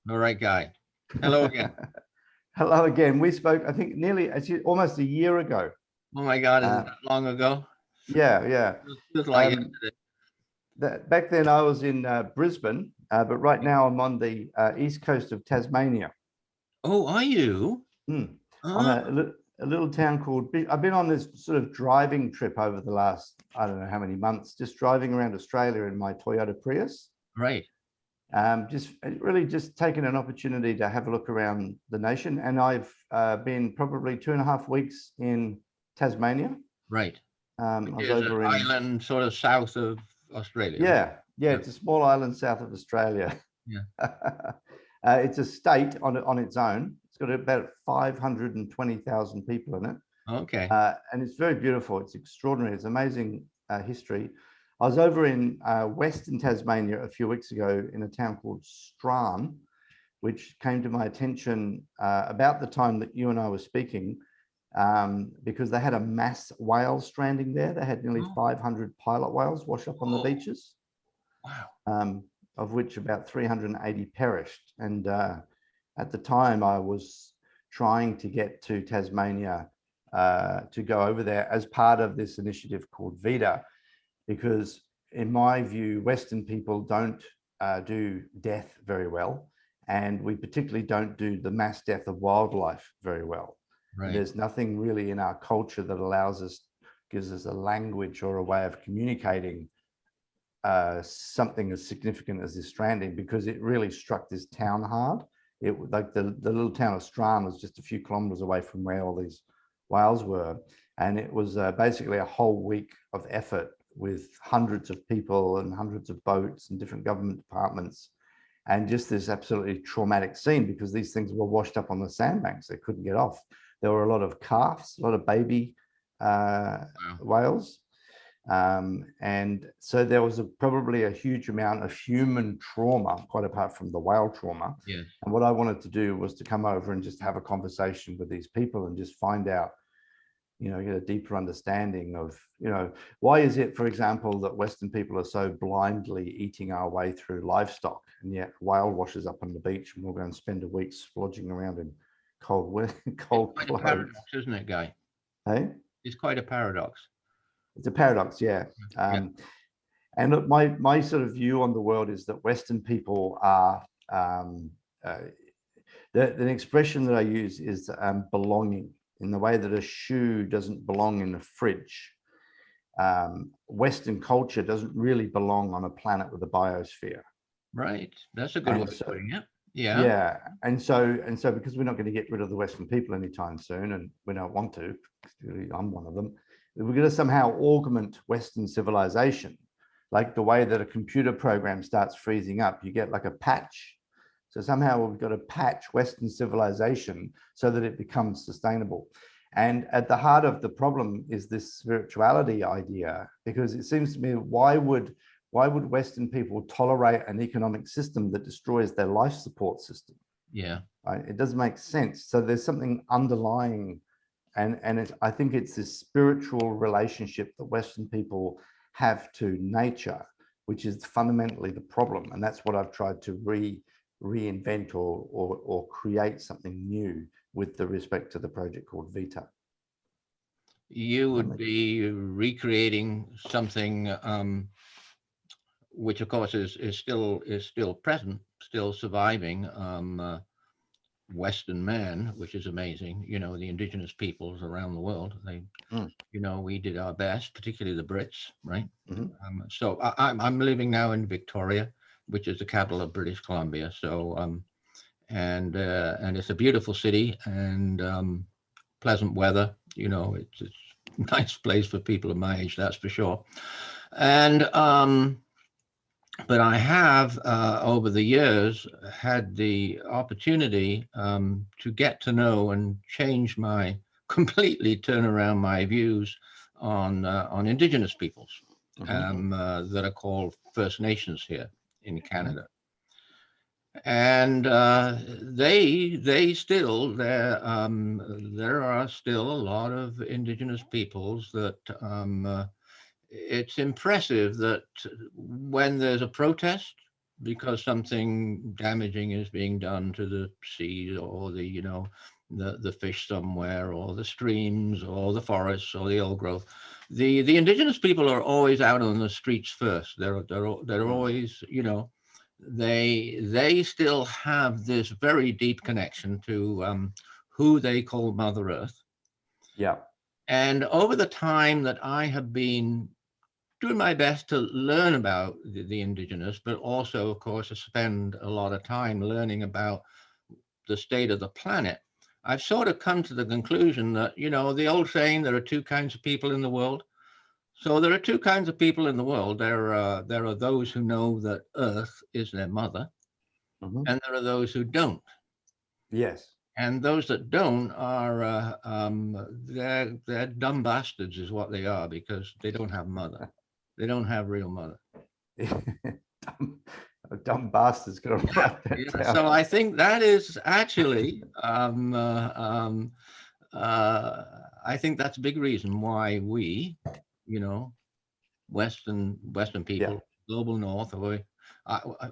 All right, Guy. Hello again. Hello again. We spoke, I think, nearly actually almost a year ago. Oh my God, is it Uh, that long ago? yeah, yeah. Feels like Um, yesterday. back then I was in Brisbane, but right now I'm on the east coast of Tasmania, Oh, are you? mm. on Ah, a little town called. I've been on this sort of driving trip over the last I don't know how many months, just driving around Australia in my Toyota Prius. right. Just really just taking an opportunity to have a look around the nation. And I've been probably 2.5 weeks in Tasmania. Right. I Which was is an over in, island sort of south of Australia, right? yeah, yeah, Yeah. it's a small island south of Australia. Yeah. It's a state on its own. It's got about 520,000 people in it. Okay. And it's very beautiful. It's extraordinary. It's amazing history. I was over in Western Tasmania a few weeks ago in a town called Strahn, which came to my attention about the time that you and I were speaking, because they had a mass whale stranding there. They had nearly Oh, 500 pilot whales wash up on the whoa. beaches, Wow. um, of which about 380 perished. And at the time, I was trying to get to Tasmania to go over there as part of this initiative called Vita, because in my view, Western people don't do death very well. And we particularly don't do the mass death of wildlife very well. Right. There's nothing really in our culture that allows us, gives us a language or a way of communicating something as significant as this stranding, because it really struck this town hard. It like the little town of Strahn was just a few kilometers away from where all these whales were, and it was basically a whole week of effort with hundreds of people and hundreds of boats and different government departments, and just this absolutely traumatic scene because these things were washed up on the sandbanks. They couldn't get off. There were a lot of calves, a lot of baby Wow. whales, and so there was probably a huge amount of human trauma, quite apart from the whale trauma. Yes. And what I wanted to do was to come over and just have a conversation with these people and just find out, get a deeper understanding of, why is it, for example, that Western people are so blindly eating our way through livestock, and yet whale washes up on the beach and we'll go and spend a week splodging around in cold, It's cold quite a clothes. paradox, isn't it, Guy? Hey, It's quite a paradox. it's a paradox, yeah. Yeah. And look, my sort of view on the world is that Western people are, uh, the expression that I use is belonging, in the way that a shoe doesn't belong in a fridge. Western culture doesn't really belong on a planet with a biosphere. Right. That's a good way And of so, putting it. Yeah. yeah, and so because we're not going to get rid of the Western people anytime soon, and we don't want to, I'm one of them, we're going to somehow augment Western civilization, like the way that a computer program starts freezing up. You get like a patch. So somehow we've got to patch Western civilization so that it becomes sustainable. And at the heart of the problem is this spirituality idea, because it seems to me, why would Western people tolerate an economic system that destroys their life support system? Yeah. Right? It doesn't make sense. So there's something underlying, and I think it's this spiritual relationship that Western people have to nature, which is fundamentally the problem. And that's what I've tried to reinvent or create something new with the respect to the project called Vita. You Does that would make be recreating something, which of course is still present, still surviving. Western man, which is amazing. The indigenous peoples around the world. mm, We did our best, particularly the Brits, right? mhm. So I'm living now in Victoria, which is the capital of British Columbia. So and it's a beautiful city and pleasant weather. It's a nice place for people of my age, that's for sure. And but I have over the years had the opportunity to get to know and change my completely turn around my views on indigenous peoples Mhm, that are called First Nations here in mhm, Canada. And they still there are still a lot of indigenous peoples that it's impressive that when there's a protest, because something damaging is being done to the sea or the, the fish somewhere, or the streams or the forests or the old growth. The indigenous people are always out on the streets first. They're Mm. always, they still have this very deep connection to who they call Mother Earth. Yeah. And over the time that I have been doing my best to learn about the indigenous, but also, of course, to spend a lot of time learning about the state of the planet, I've sort of come to the conclusion that, the old saying, there are two kinds of people in the world. So there are two kinds of people in the world. There are those who know that Earth is their mother, Mhm. and there are those who don't. Yes. And those that don't are they're dumb bastards, is what they are, because they don't have mother. They don't have real mother. dumb, dumb bastard's gonna Yeah, write that yeah. down. So I think that is actually, I think that's a big reason why we, you know, Western Yeah. people, global North, or I, I,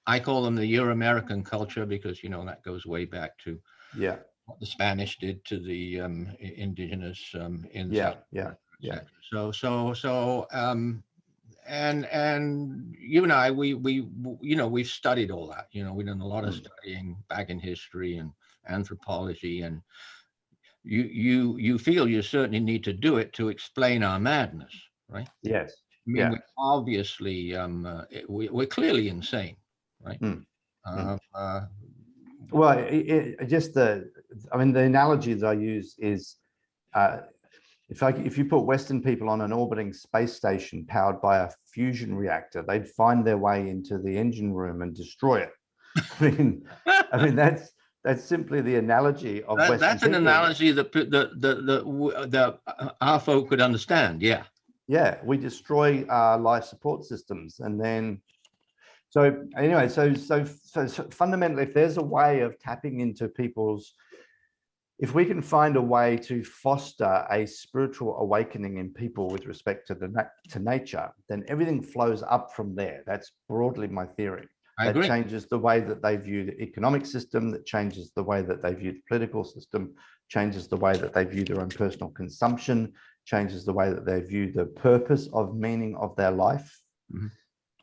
I call them the Euro-American culture, because that goes way back to Yeah. what the Spanish did to the indigenous in Yeah. South Yeah. America, Yeah. etc. And you and I, we've studied all that. We've done a lot of Mm. studying back in history and anthropology, and you feel you certainly need to do it to explain our madness, right? Yes. I mean, Yeah. we obviously we're clearly insane, right? Mm. Mm. Uh, uh, Well, just I mean, the analogy that I use is, uh, if you put Western people on an orbiting space station powered by a fusion reactor, they'd find their way into the engine room and destroy it. I mean, I mean that's simply the analogy of Western that's an people. analogy that our folk could understand. Yeah. Yeah, we destroy our life support systems, and then so anyway, so fundamentally, if there's a way of tapping into people's, if we can find a way to foster a spiritual awakening in people with respect to to nature, then everything flows up from there. That's broadly my theory. I That agree. changes the way that they view the economic system, that changes the way that they view the political system, changes the way that they view their own personal consumption, changes the way that they view the purpose of meaning of their life. Mhm.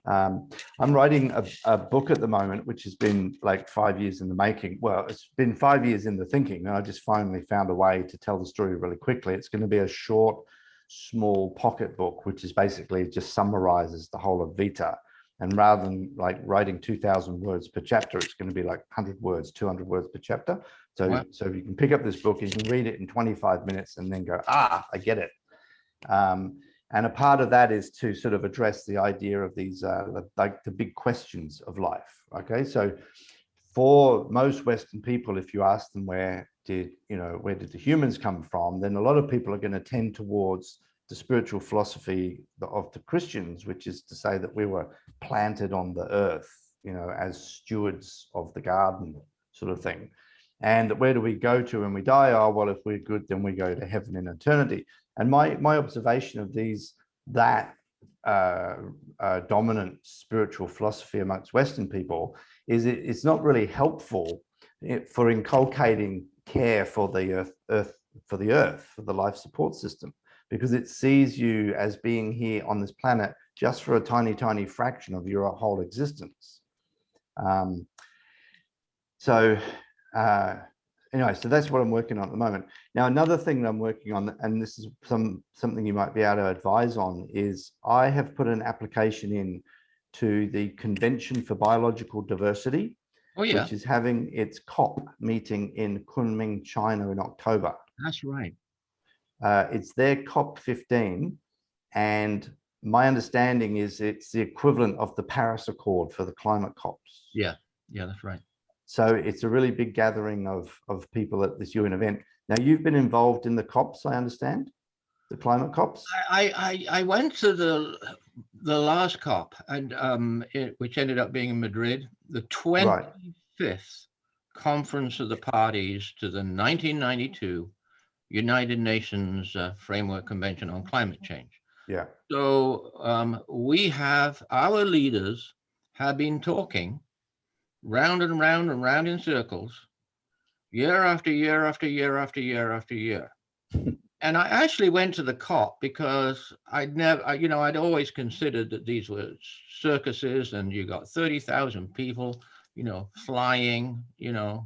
I'm writing a book at the moment, which has been like 5 years in the making. Well, it's been 5 years in the thinking, and I just finally found a way to tell the story really quickly. It's going to be a short, small pocket book, which is basically just summarizes the whole of Vita. And rather than like writing 2,000 words per chapter, it's going to be like 100 words, 200 words per chapter. Wow. So you can pick up this book, you can read it in 25 minutes and then go, ah, I get it. And a part of that is to sort of address the idea of these, like the big questions of life. Okay, so for most Western people, if you ask them where did the humans come from, then a lot of people are going to tend towards the spiritual philosophy of the Christians, which is to say that we were planted on the earth, as stewards of the garden, sort of thing. And where do we go to when we die? Oh, well, if we're good, then we go to heaven in eternity. And my observation of that dominant spiritual philosophy amongst Western people is it's not really helpful for inculcating care for the earth, for the life support system, because it sees you as being here on this planet just for a tiny, tiny fraction of your whole existence. So anyway, so that's what I'm working on at the moment. Now, another thing that I'm working on, and this is something you might be able to advise on, is I have put an application in to the Convention for Biological Diversity, Oh yeah, which is having its COP meeting in Kunming, China in October. that's right. It's their COP 15, and my understanding is it's the equivalent of the Paris Accord for the climate COPs. Yeah, yeah, that's right. So it's a really big gathering of people at this UN event. Now, you've been involved in the COPs, I understand, the climate COPs. I went to the last COP, and which ended up being in Madrid, the Right. 25th Conference of the Parties to the 1992 United Nations Framework Convention on Climate Change. Yeah. So we have our leaders have been talking round and round and round in circles, year after year after year after year after year. And I actually went to the COP because I'd always considered that these were circuses, and you got 30,000 people, flying, to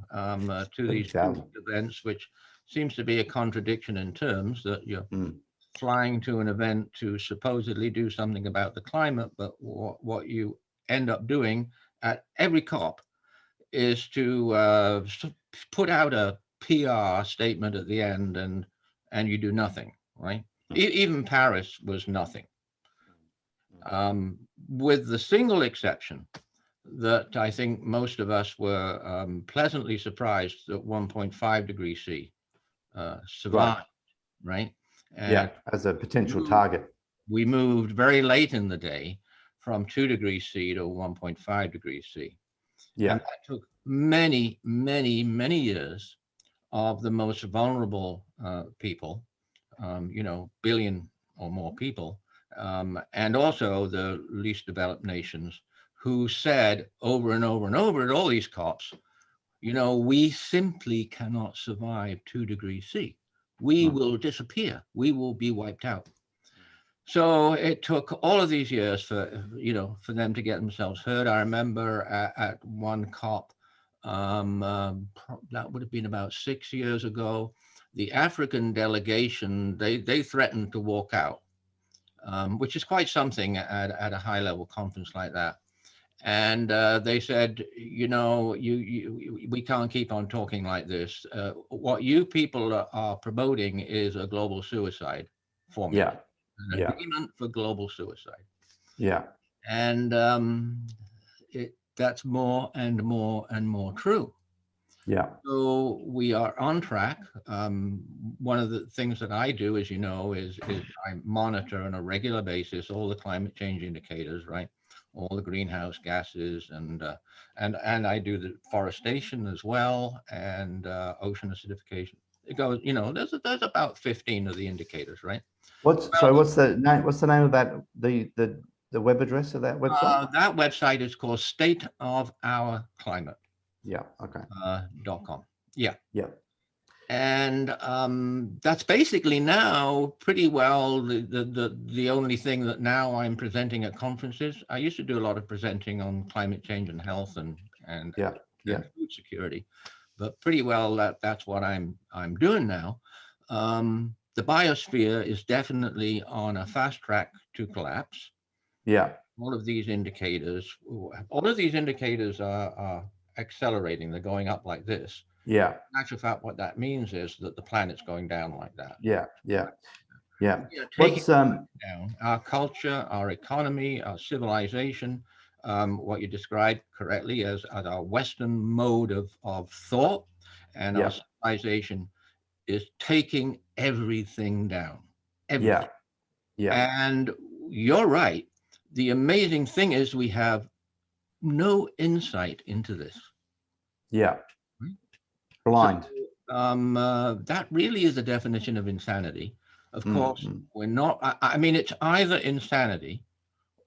these 30,000. events, which seems to be a contradiction in terms that you're Mm. flying to an event to supposedly do something about the climate, but what you end up doing at every COP is to put out a PR statement at the end, and you do nothing, right? Even Paris was nothing, with the single exception that I think most of us were pleasantly surprised that 1.5 degrees C Right. survived, right? Yeah, And as a potential moved- target. we moved very late in the day from 2 degrees C to 1.5 degrees C. Yeah. And that took many, many, many years of the most vulnerable people, billion or more people, and also the least developed nations, who said over and over and over at all these COPs, we simply cannot survive 2 degrees C. We will disappear. We will be wiped out. So it took all of these years for them to get themselves heard. I remember at one COP, that would have been about 6 years ago, the African delegation, they threatened to walk out, which is quite something at a high level conference like that. And they said, we can't keep on talking like this. What you people are promoting is a global suicide formula, an Yeah. agreement for global suicide. Yeah. And that's more and more and more true. Yeah. So we are on track. One of the things that I do, as you know, is I monitor on a regular basis all the climate change indicators, right? All the greenhouse gases, and I do the forestation as well, and ocean acidification. It goes, there's about 15 of the indicators, right? What's the name? What's the name of that? The web address of that website? That website is called State of Our Climate. Yeah. Okay. .com. Yeah. Yeah. And that's basically now pretty well the only thing that now I'm presenting at conferences. I used to do a lot of presenting on climate change and health and Yeah. food security, but pretty well that's what I'm doing now. The biosphere is definitely on a fast track to collapse. Yeah. All of these indicators are accelerating. They're going up like this. Yeah. In actual fact, what that means is that the planet's going down like that. Yeah. Yeah. Yeah. Taking down our culture, our economy, our civilization, what you described correctly as our Western mode of thought, and our civilization is taking everything down. Everything. Yeah. And you're right. The amazing thing is we have no insight into this. Yeah. Blind. So, that really is the definition of insanity. Of course, we're not. I mean, it's either insanity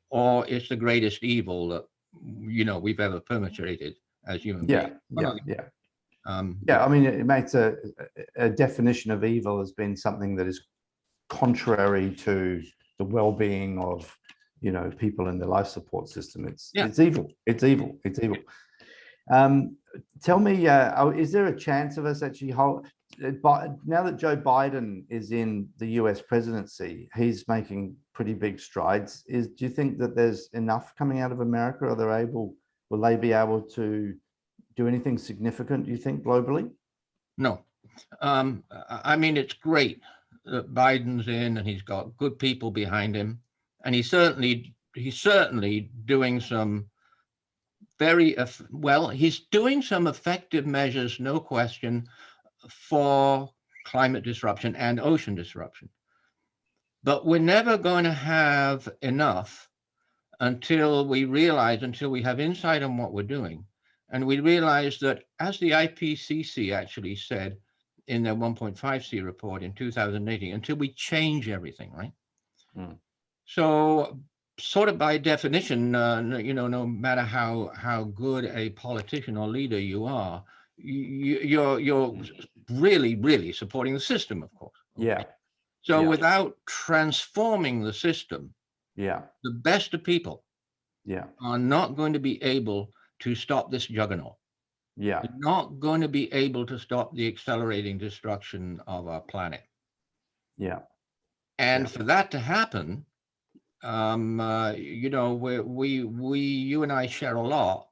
or it's the greatest evil that we've ever perpetrated as human beings. Yeah. I mean, it makes a definition of evil as being something that is contrary to the well-being of people in the life support system. It's evil. It's evil. It's evil. Tell me, is there a chance of us actually now that Joe Biden is in the US presidency, he's making pretty big strides. Do you think that there's enough coming out of America? Will they be able to do anything significant, do you think, globally? No. I mean, it's great that Biden's in and he's got good people behind him. And he's certainly doing some he's doing some effective measures, no question, for climate disruption and ocean disruption. But we're never going to have enough until we have insight on what we're doing. And we realize that, as the IPCC actually said in their 1.5C report in 2018, until we change everything, right? So sort of by definition, no matter how good a politician or leader you are, you're really supporting the system, of course. Yeah. Okay. So Yeah. without transforming the system, Yeah. the best of people Yeah. are not going to be able to stop this juggernaut. Yeah. They're not going to be able to stop the accelerating destruction of our planet. Yeah. Yeah. And for that to happen, you and I share a lot,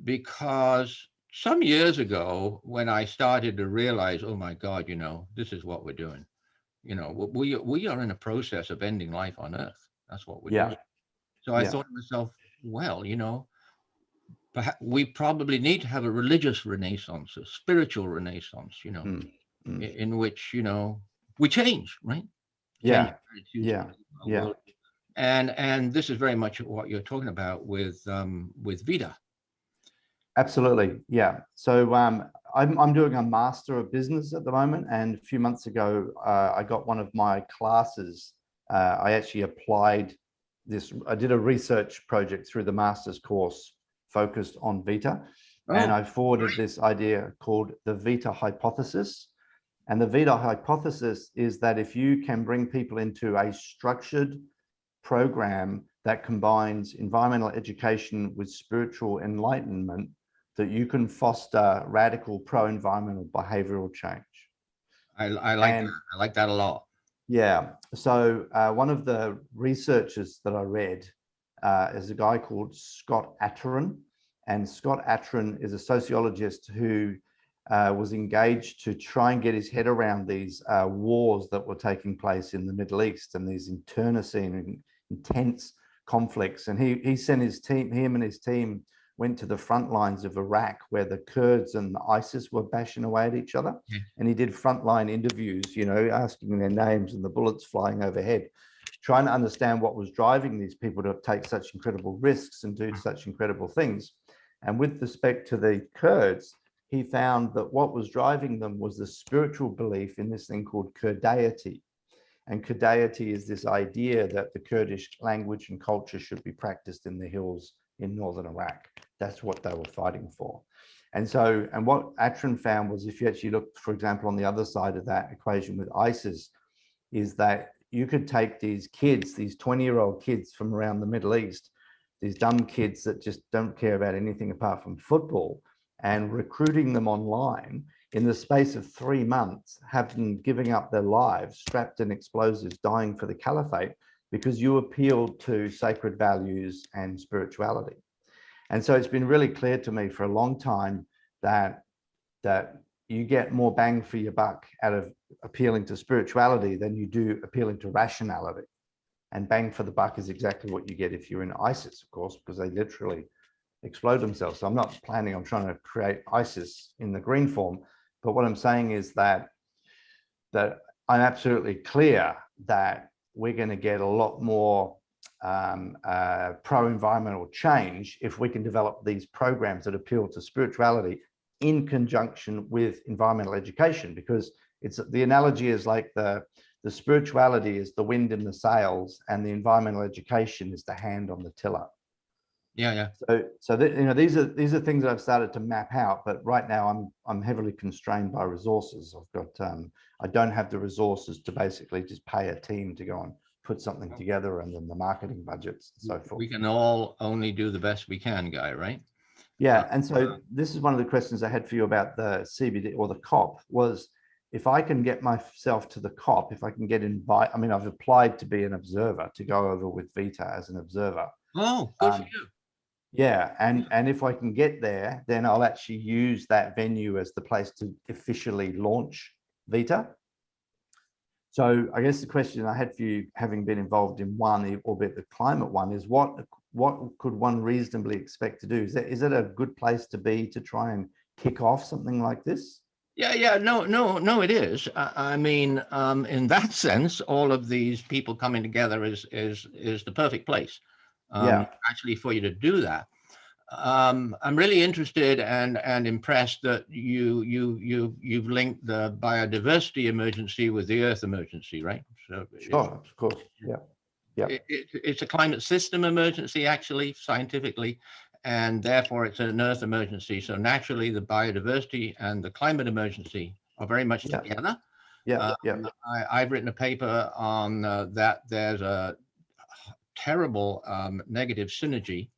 because some years ago, when I started to realize, oh my God, this is what we're doing. We are in a process of ending life on Earth. That's what we're Yeah. doing. So I Yeah. thought to myself, well, perhaps we probably need to have a religious renaissance, a spiritual renaissance, Mm. Mm. in which, we change, right? Change Yeah. attitudes Yeah. towards our Yeah. world. And this is very much what you're talking about with Vita. Absolutely. Yeah. So I'm doing a Master of Business at the moment. And a few months ago, I got one of my classes. I actually applied this. I did a research project through the master's course focused on Vita. And Oh, I forwarded this idea called the Vita hypothesis. And the Vita hypothesis is that if you can bring people into a structured program that combines environmental education with spiritual enlightenment, that you can foster radical pro-environmental behavioral change. I like that. And I like that a lot. yeah, so one of the researchers that I read is a guy called Scott Atran. And Scott Atran is a sociologist who was engaged to try and get his head around these wars that were taking place in the Middle East and these internecine and intense conflicts. And he sent his team, him and his team went to the front lines of Iraq, where the Kurds and the ISIS were bashing away at each other. Yeah. And he did frontline interviews, asking their names and the bullets flying overhead, trying to understand what was driving these people to take such incredible risks and do such incredible things. And with respect to the Kurds, he found that what was driving them was the spiritual belief in this thing called Kurdeity. And Kurdeity is this idea that the Kurdish language and culture should be practiced in the hills in northern Iraq. That's what they were fighting for. And what Atran found was, if you actually look, for example, on the other side of that equation with ISIS, is that you could take these kids, these 20-year-old kids from around the Middle East, these dumb kids that just don't care about anything apart from football, and recruiting them online in the space of 3 months, have them giving up their lives, strapped in explosives, dying for the caliphate, because you appealed to sacred values and spirituality. And so it's been really clear to me for a long time that you get more bang for your buck out of appealing to spirituality than you do appealing to rationality. And bang for the buck is exactly what you get if you're in ISIS, of course, because they literally explode themselves. So I'm not planning on trying to create ISIS in the green form, but what I'm saying is that I'm absolutely clear that we're going to get a lot more pro-environmental change if we can develop these programs that appeal to spirituality in conjunction with environmental education, because the analogy is like the spirituality is the wind in the sails and the environmental education is the hand on the tiller. Yeah. So that, these are things that I've started to map out, but right now I'm heavily constrained by resources. I've got I don't have the resources to basically just pay a team to go and put something together, and then the marketing budgets and so forth. We can all only do the best we can, Guy, right? Yeah, and so this is one of the questions I had for you about the CBD or the COP was, if I can get myself to the COP, if I can get invited, I mean, I've applied to be an observer, to go over with Vita as an observer. Oh, good for you. Yeah, and if I can get there, then I'll actually use that venue as the place to officially launch Vita. So I guess the question I had for you, having been involved in one, albeit the climate one, is what could one reasonably expect to do? Is it a good place to be to try and kick off something like this? Yeah. No, it is. I mean, in that sense, all of these people coming together is the perfect place, Yeah. actually, for you to do that. I'm really interested and impressed that you've linked the biodiversity emergency with the Earth emergency, right? So Sure, of course. Yeah. Yeah. It's a climate system emergency, actually, scientifically, and therefore it's an Earth emergency. So naturally, the biodiversity and the climate emergency are very much Yeah. together. Yeah. Yeah. I've written a paper on that. There's a terrible negative synergy.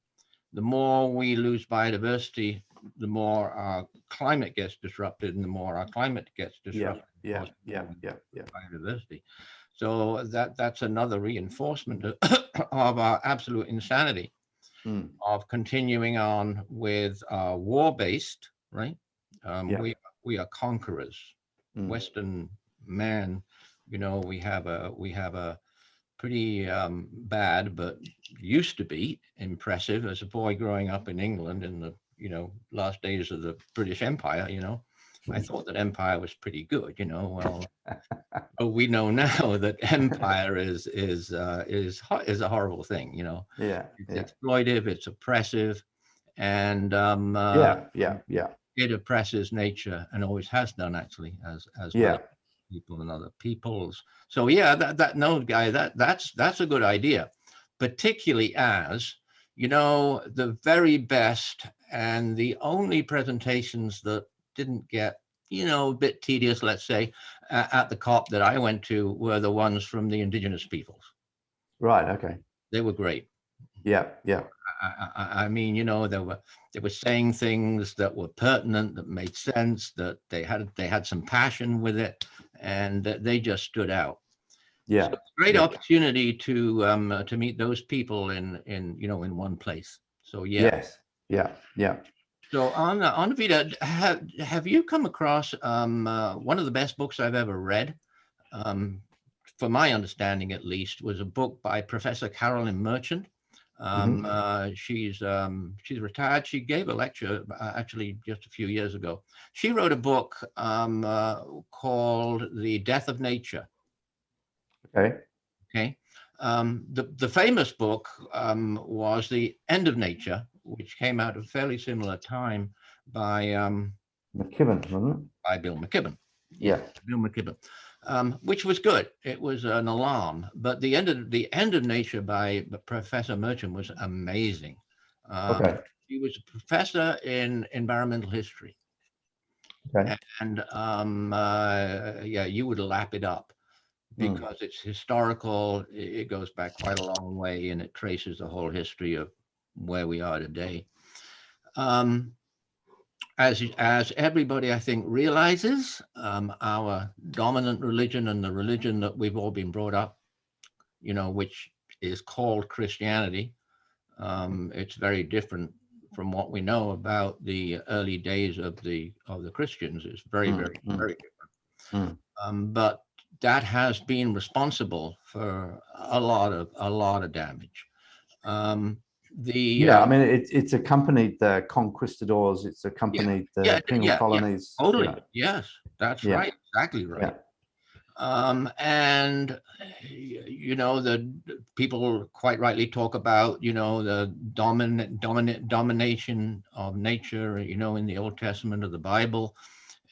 The more we lose biodiversity, the more our climate gets disrupted, and the more our climate gets Yeah. disrupted, of Yeah. course, Yeah. Yeah. Yeah. biodiversity. So that's another reinforcement of our absolute insanity Mm. of continuing on with war-based, right? Yeah. We are conquerors. Mm. Western man, we have a pretty bad, but used to be impressive as a boy growing up in England in the last days of the British Empire. I thought that empire was pretty good. Well, but we know now that empire is a horrible thing. Yeah. It's Yeah. exploitive, it's oppressive, and Yeah. Yeah. Yeah. it oppresses nature and always has done, actually, as well Yeah. as people and other peoples. So yeah, that no, guy, that's a good idea, particularly as the very best and the only presentations that didn't get a bit tedious, let's say, at the COP that I went to were the ones from the indigenous peoples. Right. Okay. They were great. Yeah. Yeah. I mean, they were saying things that were pertinent, that made sense, that they had some passion with it, and that they just stood out. So Yeah. it's a great Yeah. opportunity to meet those people in one place. So yeah. Yes. Yeah. Yeah. So on Vita, have you come across one of the best books I've ever read? Um, for my understanding, at least, was a book by Professor Carolyn Merchant. Mhm. She's retired. She gave a lecture actually just a few years ago. She wrote a book called The Death of Nature. Okay. Okay. The famous book was The End of Nature, which came out at a fairly similar time by McKibben, wasn't it? Bill McKibben. Yeah. Bill McKibben, which was good. It was an alarm, but the end of Nature by Professor Merchant was amazing. Okay. He was a professor in environmental history, Okay. and yeah, you would lap it up Mm. because it's historical. It goes back quite a long way, and it traces the whole history of where we are today. Um, as everybody I think realizes, our dominant religion and the religion that we've all been brought up, which is called Christianity, it's very different from what we know about the early days of the Christians. It's very, Mm. very, Mm. very different. Mm. But that has been responsible for a lot of damage. Yeah, I mean, it's accompanied the conquistadors, it's accompanied the penal colonies. Totally. Yes, that's Yeah. right. Exactly right. And the people quite rightly talk about the domination of nature, in the Old Testament of the Bible.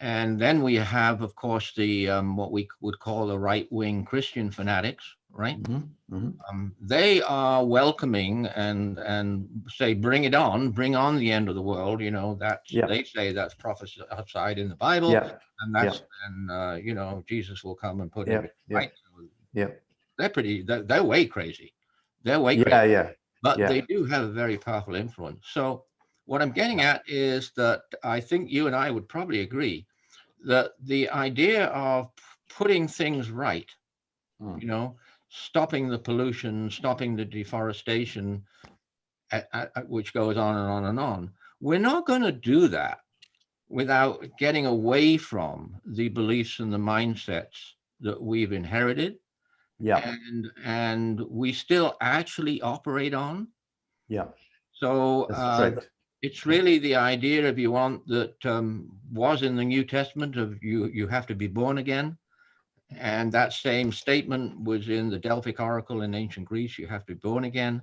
And then we have, of course, the what we would call the right-wing Christian fanatics, right? Mm-hmm. Mm-hmm. They are welcoming and say, bring it on, bring on the end of the world. They say that's prophesied in the Bible, and that's and Jesus will come and put everything right. Yeah. They're way crazy. They're way crazy. Yeah. But they do have a very powerful influence. So what I'm getting at is that I think you and I would probably agree that the idea of putting things right, stopping the pollution, stopping the deforestation, which goes on and on and on, we're not going to do that without getting away from the beliefs and the mindsets that we've inherited and we still actually operate on. So it's really the idea, if you want, that was in the New Testament of you have to be born again. And that same statement was in the Delphic Oracle in ancient Greece, you have to be born again.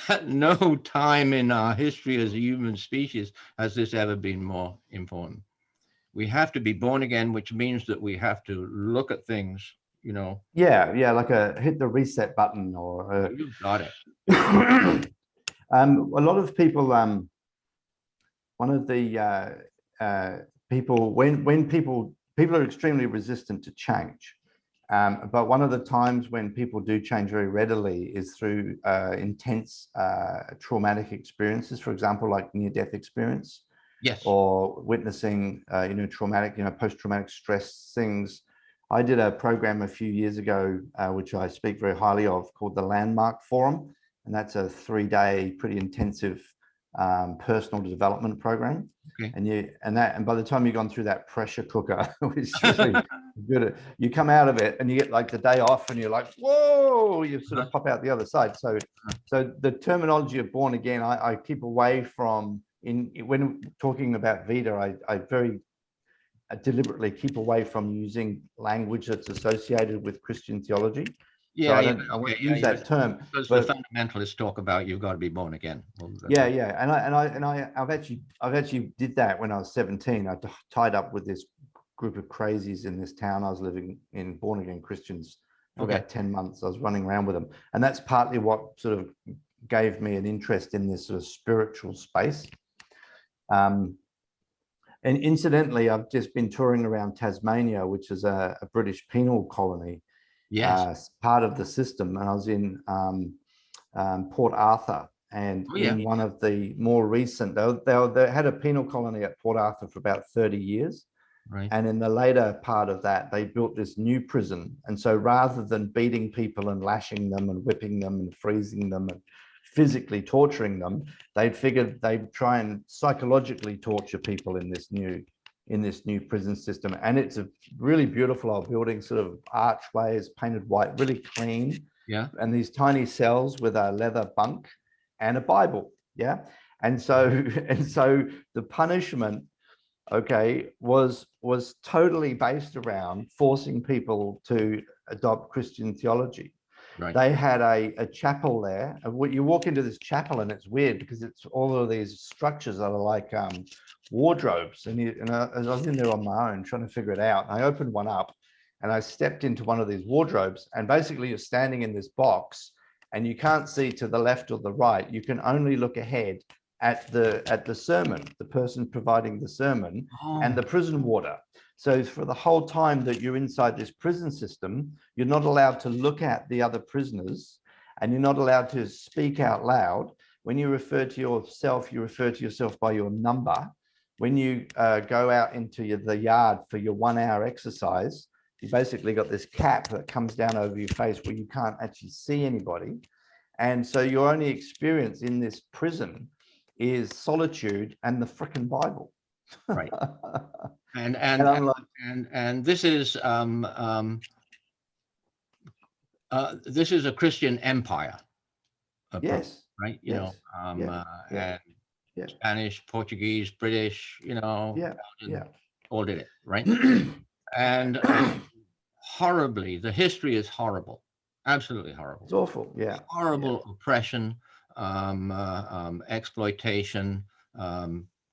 At no time in our history as a human species has this ever been more important. We have to be born again, which means that we have to look at things, Yeah, like a hit the reset button or You got it. a lot of people, one of the people, when people are extremely resistant to change. But one of the times when people do change very readily is through intense traumatic experiences, for example, like near-death experience. Yes. Or witnessing, traumatic, post-traumatic stress things. I did a program a few years ago, which I speak very highly of, called the Landmark Forum. And that's a 3-day, pretty intensive personal development program. Okay. And by the time you've gone through that pressure cooker, which is really good, you come out of it and you get like the day off and you're like, whoa, you sort of pop out the other side. So the terminology of born again, I keep away from. When talking about Vita, I very deliberately keep away from using language that's associated with Christian theology. Yeah, so I won't use that term. Because the fundamentalists talk about you've got to be born again. Yeah, and I've actually did that when I was 17. I tied up with this group of crazies in this town I was living in, born again Christians, for about 10 months. I was running around with them, and that's partly what sort of gave me an interest in this sort of spiritual space. And incidentally, I've just been touring around Tasmania, which is a British penal colony, part of the system. And I was in Port Arthur, and in one of the more recent, they had a penal colony at Port Arthur for about 30 years. Right. And in the later part of that, they built this new prison. And so rather than beating people and lashing them and whipping them and freezing them and physically torturing them, they figured they'd try and psychologically torture people in this new prison system. And it's a really beautiful old building, sort of archways, painted white, really clean. Yeah. And these tiny cells with a leather bunk and a Bible. Yeah. And so the punishment, was totally based around forcing people to adopt Christian theology. Right. They had a chapel there. You walk into this chapel and it's weird because it's all of these structures that are like wardrobes. And I was in there on my own trying to figure it out. I opened one up and I stepped into one of these wardrobes, and basically you're standing in this box and you can't see to the left or the right. You can only look ahead at the sermon, the person providing the sermon, and the prison warder. So for the whole time that you're inside this prison system, you're not allowed to look at the other prisoners, and you're not allowed to speak out loud. When you refer to yourself, you refer to yourself by your number. When you go out into the yard for your 1-hour exercise, you basically got this cap that comes down over your face where you can't actually see anybody. And so your only experience in this prison is solitude and the frickin' Bible. Right. And this is this is a Christian empire. Yes. Right. And Spanish, Portuguese, British, all did it, right? And horribly, the history is horrible, absolutely horrible. It's awful. Yeah. Horrible oppression, exploitation,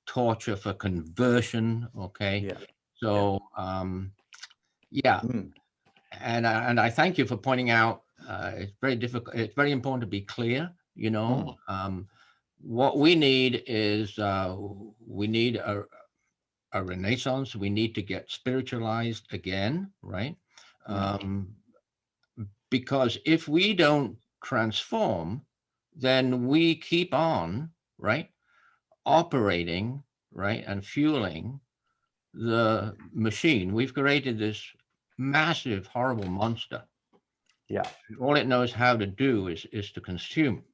torture for conversion. Okay. Yeah. So, and I thank you for pointing out. It's very difficult. It's very important to be clear. What we need is we need a renaissance. We need to get spiritualized again, right? Because if we don't transform, then we keep on, right, operating, right, and fueling the machine. We've created this massive, horrible monster. Yeah. All it knows how to do is to consume.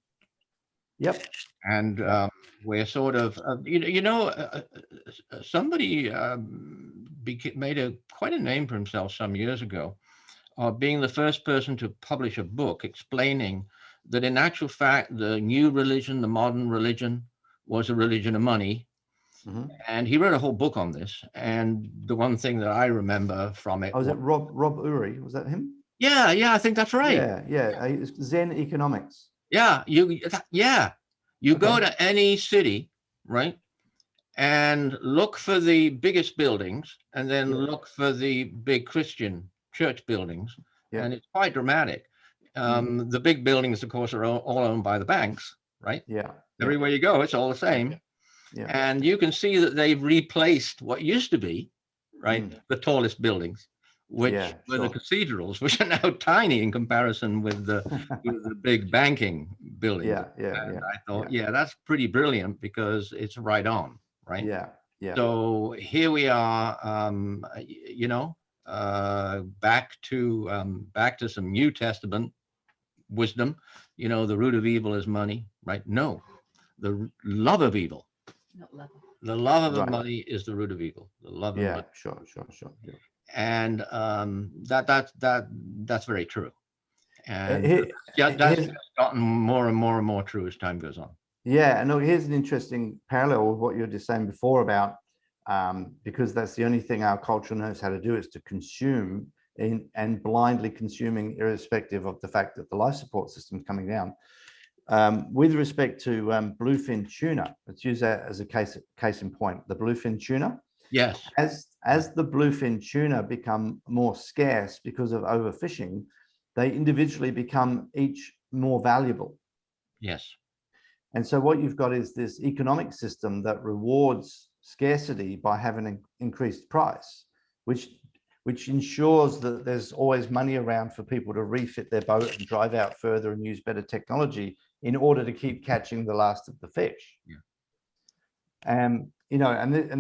Yep. And we're sort of, somebody made quite a name for himself some years ago, being the first person to publish a book explaining that in actual fact, the new religion, the modern religion, was a religion of money. Mm-hmm. And he wrote a whole book on this. And the one thing that I remember from it. Was it Rob Uri? Was that him? Yeah, I think that's right. Yeah. Zen economics. Yeah, you go to any city, right, and look for the biggest buildings, and then look for the big Christian church buildings, Yeah. and it's quite dramatic. The big buildings, of course, are all owned by the banks, right? Yeah. Yeah. Everywhere you go, it's all the same. Yeah. And you can see that they've replaced what used to be, right, the tallest buildings, which Yeah, were the sure. cathedrals, which are now tiny in comparison with the big banking buildings. Yeah, yeah, And yeah, I thought, yeah, yeah, that's pretty brilliant because it's right on, right? yeah, yeah, So here we are, back to some New Testament wisdom. The root of evil is money, right? No, the love of evil. Not love. The love of right. money is the root of evil. The love of Yeah, money, sure, sure, sure. Yeah. and that's very true. And Here- that's here's, just gotten more and more and more true as time goes on. yeah, no, here's an interesting parallel with what you were just saying before about because that's the only thing our culture knows how to do is to consume and blindly consuming, irrespective of the fact that the life support system is coming down. With respect to bluefin tuna, let's use that as a case in point. The bluefin tuna, Yes. as the bluefin tuna become more scarce because of overfishing, they individually become each more valuable. Yes. And so what you've got is this economic system that rewards scarcity by having an increased price, which ensures that there's always money around for people to refit their boat and drive out further and use better technology in order to keep catching the last of the fish. Yeah. And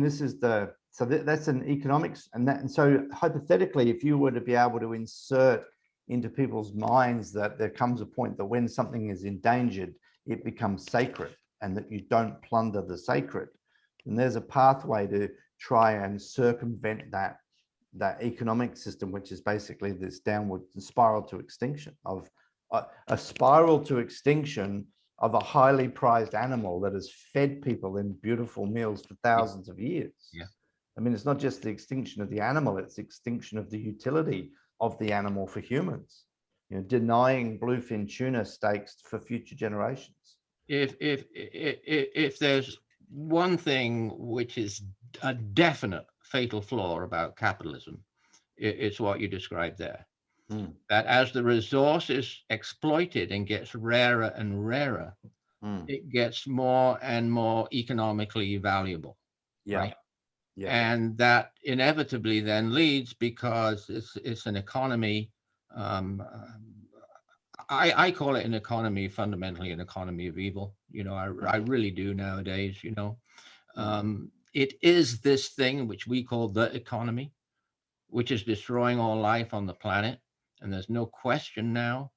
this is that's an economics, and so hypothetically, if you were to be able to insert into people's minds that there comes a point that when something is endangered, it becomes sacred, and that you don't plunder the sacred, and there's a pathway to try and circumvent that economic system, which is basically this downward spiral to extinction of a spiral to extinction of a highly prized animal that has fed people in beautiful meals for thousands of years. Yeah. I mean, it's not just the extinction of the animal, it's the extinction of the utility of the animal for humans. Denying bluefin tuna steaks for future generations. If there's one thing which is a definite fatal flaw about capitalism, it's what you described there. That as the resource is exploited and gets rarer and rarer, it gets more and more economically valuable. Yeah. Right. Yeah. And that inevitably then leads, because it's an economy. I call it an economy, fundamentally an economy of evil. I really do nowadays. It is this thing which we call the economy, which is destroying all life on the planet. And there's no question now,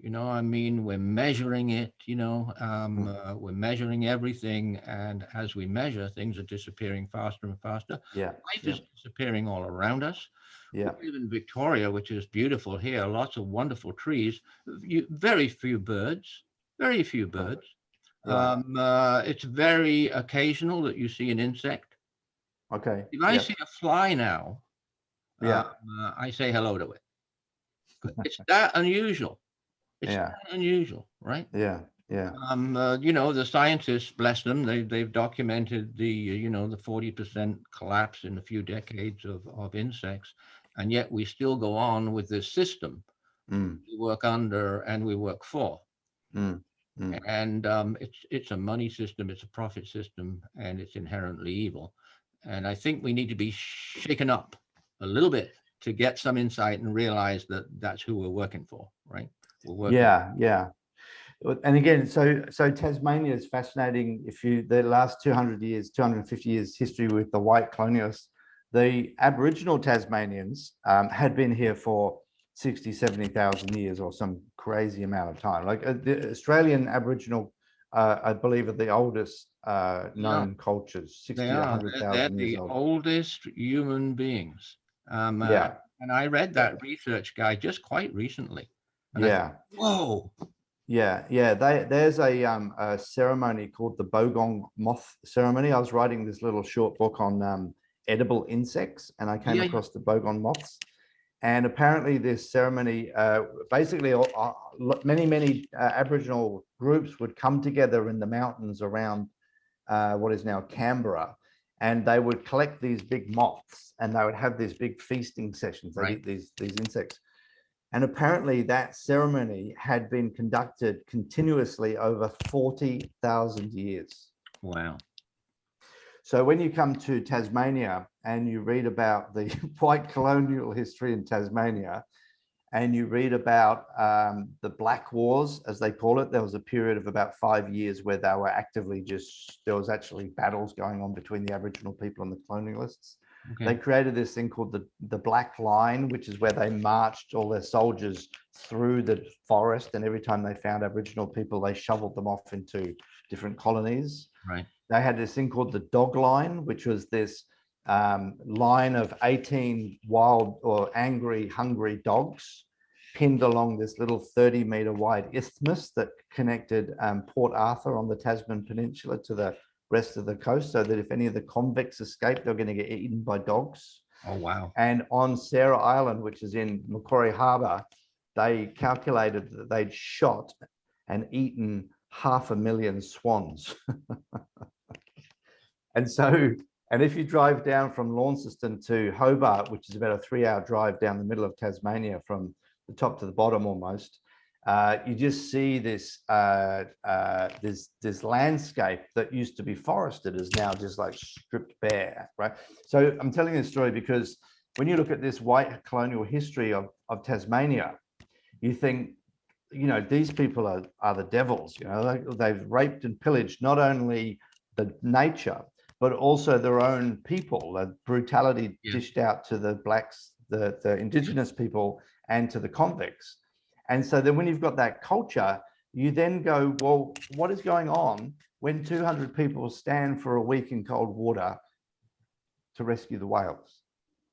we're measuring it, we're measuring everything. And as we measure, things are disappearing faster and faster. Yeah. Life is disappearing all around us. Yeah. We live in Victoria, which is beautiful here, lots of wonderful trees, very few birds, very few birds. Right. It's very occasional that you see an insect. Okay. If I see a fly now, Yeah. I say hello to it. It's that unusual. It's Yeah. that unusual, right? Yeah. Yeah. The scientists, bless them, they've documented the 40% collapse in a few decades of insects, and yet we still go on with this system. We work under and we work for. And it's a money system, it's a profit system, and it's inherently evil. And I think we need to be shaken up a little bit to get some insight and realize that that's who we're working for, right? We're working. Yeah. And again, so Tasmania is fascinating. The last 200 years, 250 years history with the white colonialists, the Aboriginal Tasmanians had been here for 60, 70,000 years or some crazy amount of time. Like the Australian Aboriginal, I believe, are the oldest known cultures, 60 to 100,000 years old. They're the oldest human beings. Yeah. And I read that research guide just quite recently. And Yeah. I thought, whoa. Yeah. There's a ceremony called the Bogong Moth Ceremony. I was writing this little short book on edible insects, and I came across the Bogong moths. And apparently, this ceremony, basically, many Aboriginal groups would come together in the mountains around what is now Canberra, and they would collect these big moths, and they would have these big feasting sessions. They eat these insects. And apparently that ceremony had been conducted continuously over 40,000 years. Wow. So when you come to Tasmania and you read about the white colonial history in Tasmania, and you read about the Black Wars, as they call it, there was a period of about 5 years where they were actively there was actually battles going on between the Aboriginal people and the colonialists. Okay. They created this thing called the Black Line, which is where they marched all their soldiers through the forest, and every time they found Aboriginal people, they shoveled them off into different colonies. Right. They had this thing called the Dog Line, which was this line of 18 wild or angry, hungry dogs pinned along this little 30-meter wide isthmus that connected Port Arthur on the Tasman Peninsula to the rest of the coast, so that if any of the convicts escaped, they're going to get eaten by dogs. Oh, wow. And on Sarah Island, which is in Macquarie Harbour, they calculated that they'd shot and eaten 500,000 swans. And if you drive down from Launceston to Hobart, which is about a 3-hour drive down the middle of Tasmania from the top to the bottom almost, you just see this this landscape that used to be forested is now just like stripped bare, right? So I'm telling this story because when you look at this white colonial history of Tasmania, you think, you know, these people are the devils. You know, they've raped and pillaged not only the nature, but also their own people. The brutality dished out to the blacks, the indigenous people, and to the convicts. And so then when you've got that culture, you then go, well, what is going on when 200 people stand for a week in cold water to rescue the whales?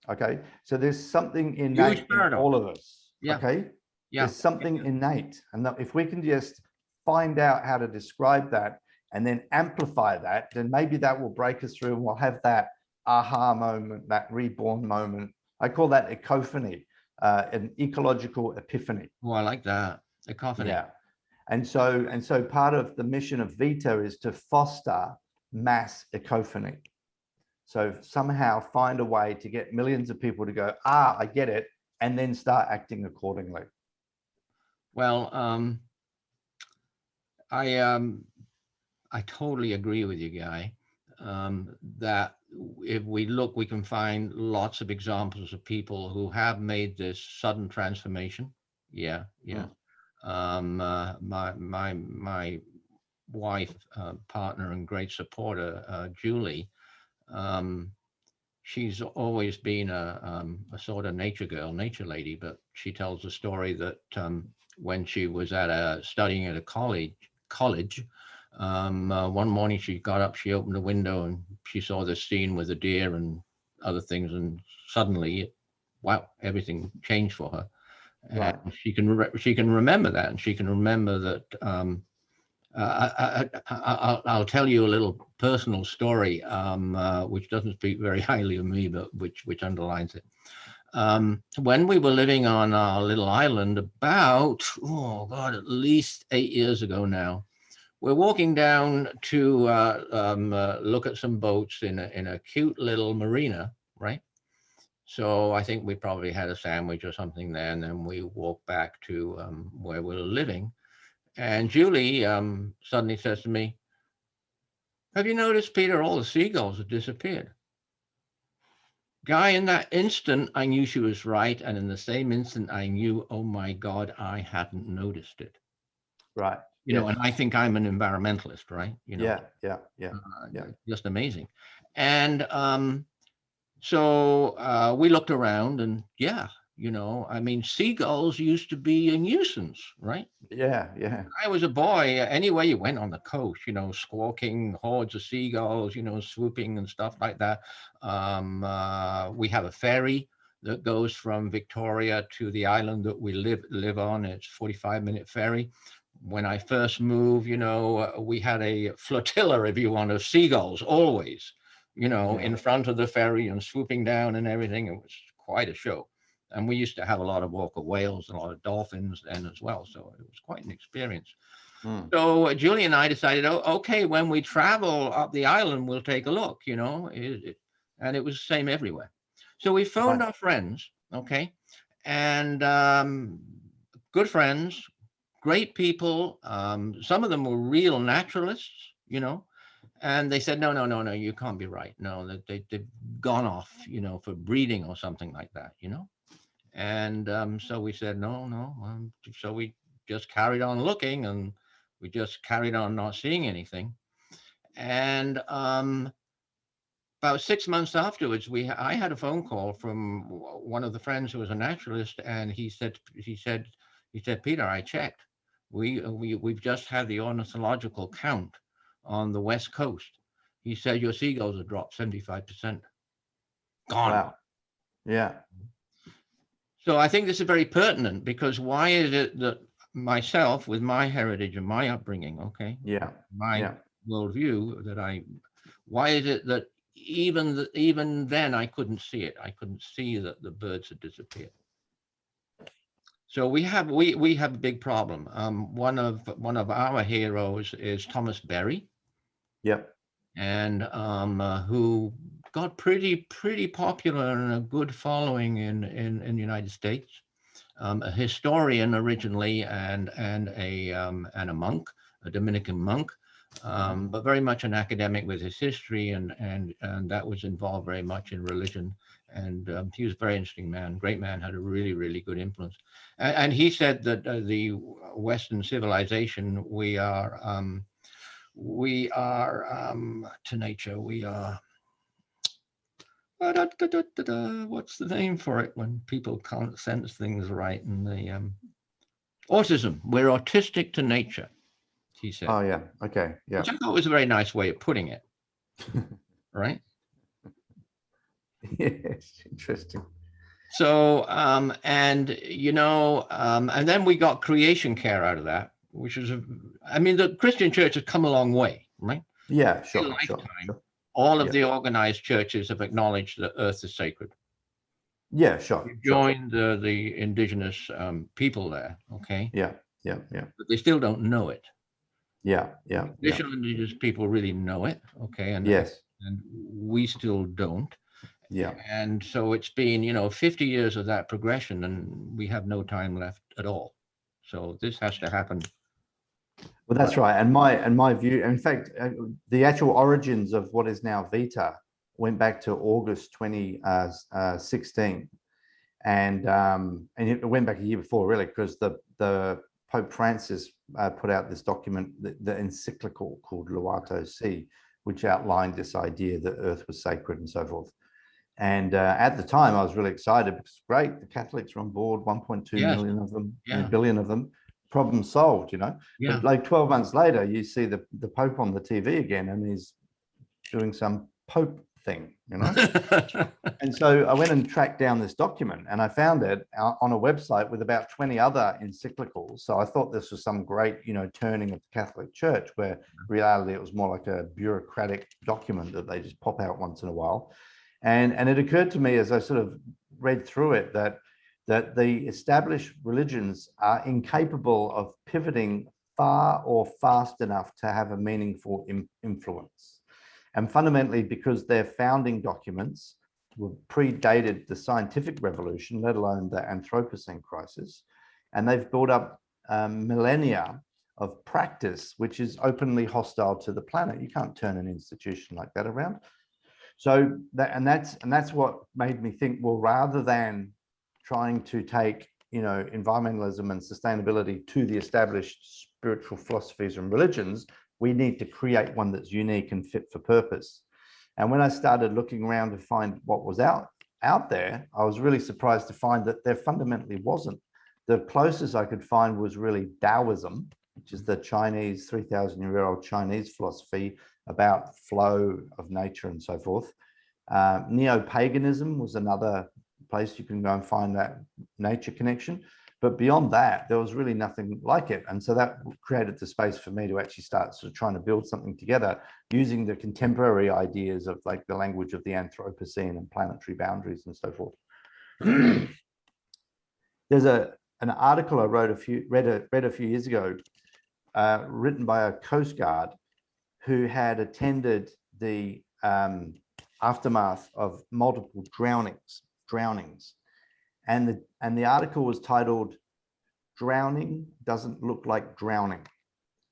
Okay, so there's something innate in all of us. Yeah. Okay, yeah. There's something innate, and if we can just find out how to describe that and then amplify that, then maybe that will break us through, and we'll have that aha moment, that reborn moment. I call that ecophany, an ecological epiphany. Oh, I like that. Ecophany. Yeah. And so part of the mission of Vita is to foster mass ecophany. So somehow find a way to get millions of people to go, I get it, and then start acting accordingly. Well, I totally agree with you, Guy, that if we look, we can find lots of examples of people who have made this sudden transformation. Yeah. My wife, partner, and great supporter, Julie, she's always been a sort of nature girl, nature lady, but she tells a story that when she was studying at a college, one morning she got up, she opened the window, and she saw this scene with a deer and other things, and suddenly, wow, everything changed for her. Right. And she can remember that, and she can remember that. I'll tell you a little personal story, which doesn't speak very highly of me, but which underlines it. When we were living on our little island about, at least 8 years ago now, we're walking down to look at some boats in a cute little marina, right? So I think we probably had a sandwich or something there, and then we walked back to where we were living. And Julie suddenly says to me, "Have you noticed, Peter, all the seagulls have disappeared?" Guy, in that instant, I knew she was right. And in the same instant, I knew, oh my God, I hadn't noticed it. Right. You know, and I think I'm an environmentalist, right? You know, yeah. Just amazing. And so we looked around, and you know, I mean, seagulls used to be a nuisance, right? Yeah. I was a boy, anywhere you went on the coast, you know, squawking hordes of seagulls, you know, swooping and stuff like that. We have a ferry that goes from Victoria to the island that we live on. It's 45-minute ferry. When I first moved, you know, we had a flotilla, if you want, of seagulls always, you know, in front of the ferry and swooping down and everything. It was quite a show. And we used to have a lot of orca whales and a lot of dolphins then as well. So it was quite an experience. So Julie and I decided, okay, when we travel up the island, we'll take a look, you know, and it was the same everywhere. So we phoned our friends, okay, and good friends, great people. Some of them were real naturalists, you know, and they said, no, no, no, no, you can't be right. No, that they've gone off, you know, for breeding or something like that, you know. And so we said, no, no. So we just carried on looking, and we just carried on not seeing anything. And about 6 months afterwards, I had a phone call from one of the friends who was a naturalist, and he said, Peter, I checked. We've just had the ornithological count on the west coast. He said your seagulls have dropped 75%, gone. Wow. Yeah. So I think this is very pertinent, because why is it that myself, with my heritage and my upbringing, okay, Yeah. my Yeah. worldview, why is it that even then I couldn't see it? I couldn't see that the birds had disappeared. So we have a big problem. One of our heroes is Thomas Berry, Yep. and who got pretty popular and a good following in the United States. A historian originally, and a monk, a Dominican monk, but very much an academic with his history, and that was involved very much in religion. And he was a very interesting man, great man, had a really good influence. And he said that the Western civilization, we are to nature, we are. What's the name for it when people can't sense things right? And the autism. We're autistic to nature, he said, Oh, yeah. Okay. Yeah. which I thought was a very nice way of putting it, right? Yes. Interesting. So, and and then we got creation care out of that, which is, I mean, the Christian church has come a long way, right? Yeah. In a Sure. Sure. lifetime, Sure. all of Yeah. the organized churches have acknowledged that Earth is sacred. Yeah. Sure. You Sure. joined the indigenous people there, okay, Yeah. Yeah. Yeah. but they still don't know it. Yeah. Yeah. Yeah. Traditional indigenous people really know it, okay, Yes. and we still don't. Yeah. And so it's been, 50 years of that progression, and we have no time left at all. So this has to happen. Well, that's right. And my view, in fact, the actual origins of what is now Vita went back to August 2016, and it went back a year before, really, because the Pope Francis put out this document, the encyclical called Laudato Si, which outlined this idea that Earth was sacred and so forth. And at the time, I was really excited because great, the Catholics are on board, 1.2 Yes. million of them, Yeah. billion of them, problem solved, Yeah. But like 12 months later, you see the Pope on the TV again, and he's doing some Pope thing, And so I went and tracked down this document, and I found it on a website with about 20 other encyclicals. So I thought this was some great, turning of the Catholic Church, where reality it was more like a bureaucratic document that they just pop out once in a while. And it occurred to me as I sort of read through it that the established religions are incapable of pivoting far or fast enough to have a meaningful influence. And fundamentally, because their founding documents were predated the scientific revolution, let alone the Anthropocene crisis, and they've built up millennia of practice, which is openly hostile to the planet. You can't turn an institution like that around. So that's what made me think, well, rather than trying to take environmentalism and sustainability to the established spiritual philosophies and religions, we need to create one that's unique and fit for purpose. And when I started looking around to find what was out there, I was really surprised to find that there fundamentally wasn't. The closest I could find was really Taoism, which is the Chinese 3,000-year-old Chinese philosophy about flow of nature and so forth. Neo-paganism was another place you can go and find that nature connection. But beyond that, there was really nothing like it. And so that created the space for me to actually start sort of trying to build something together using the contemporary ideas of like the language of the Anthropocene and planetary boundaries and so forth. There's an article I read a few years ago, written by a Coast Guard who had attended the aftermath of multiple drownings. And the article was titled drowning doesn't look like drowning.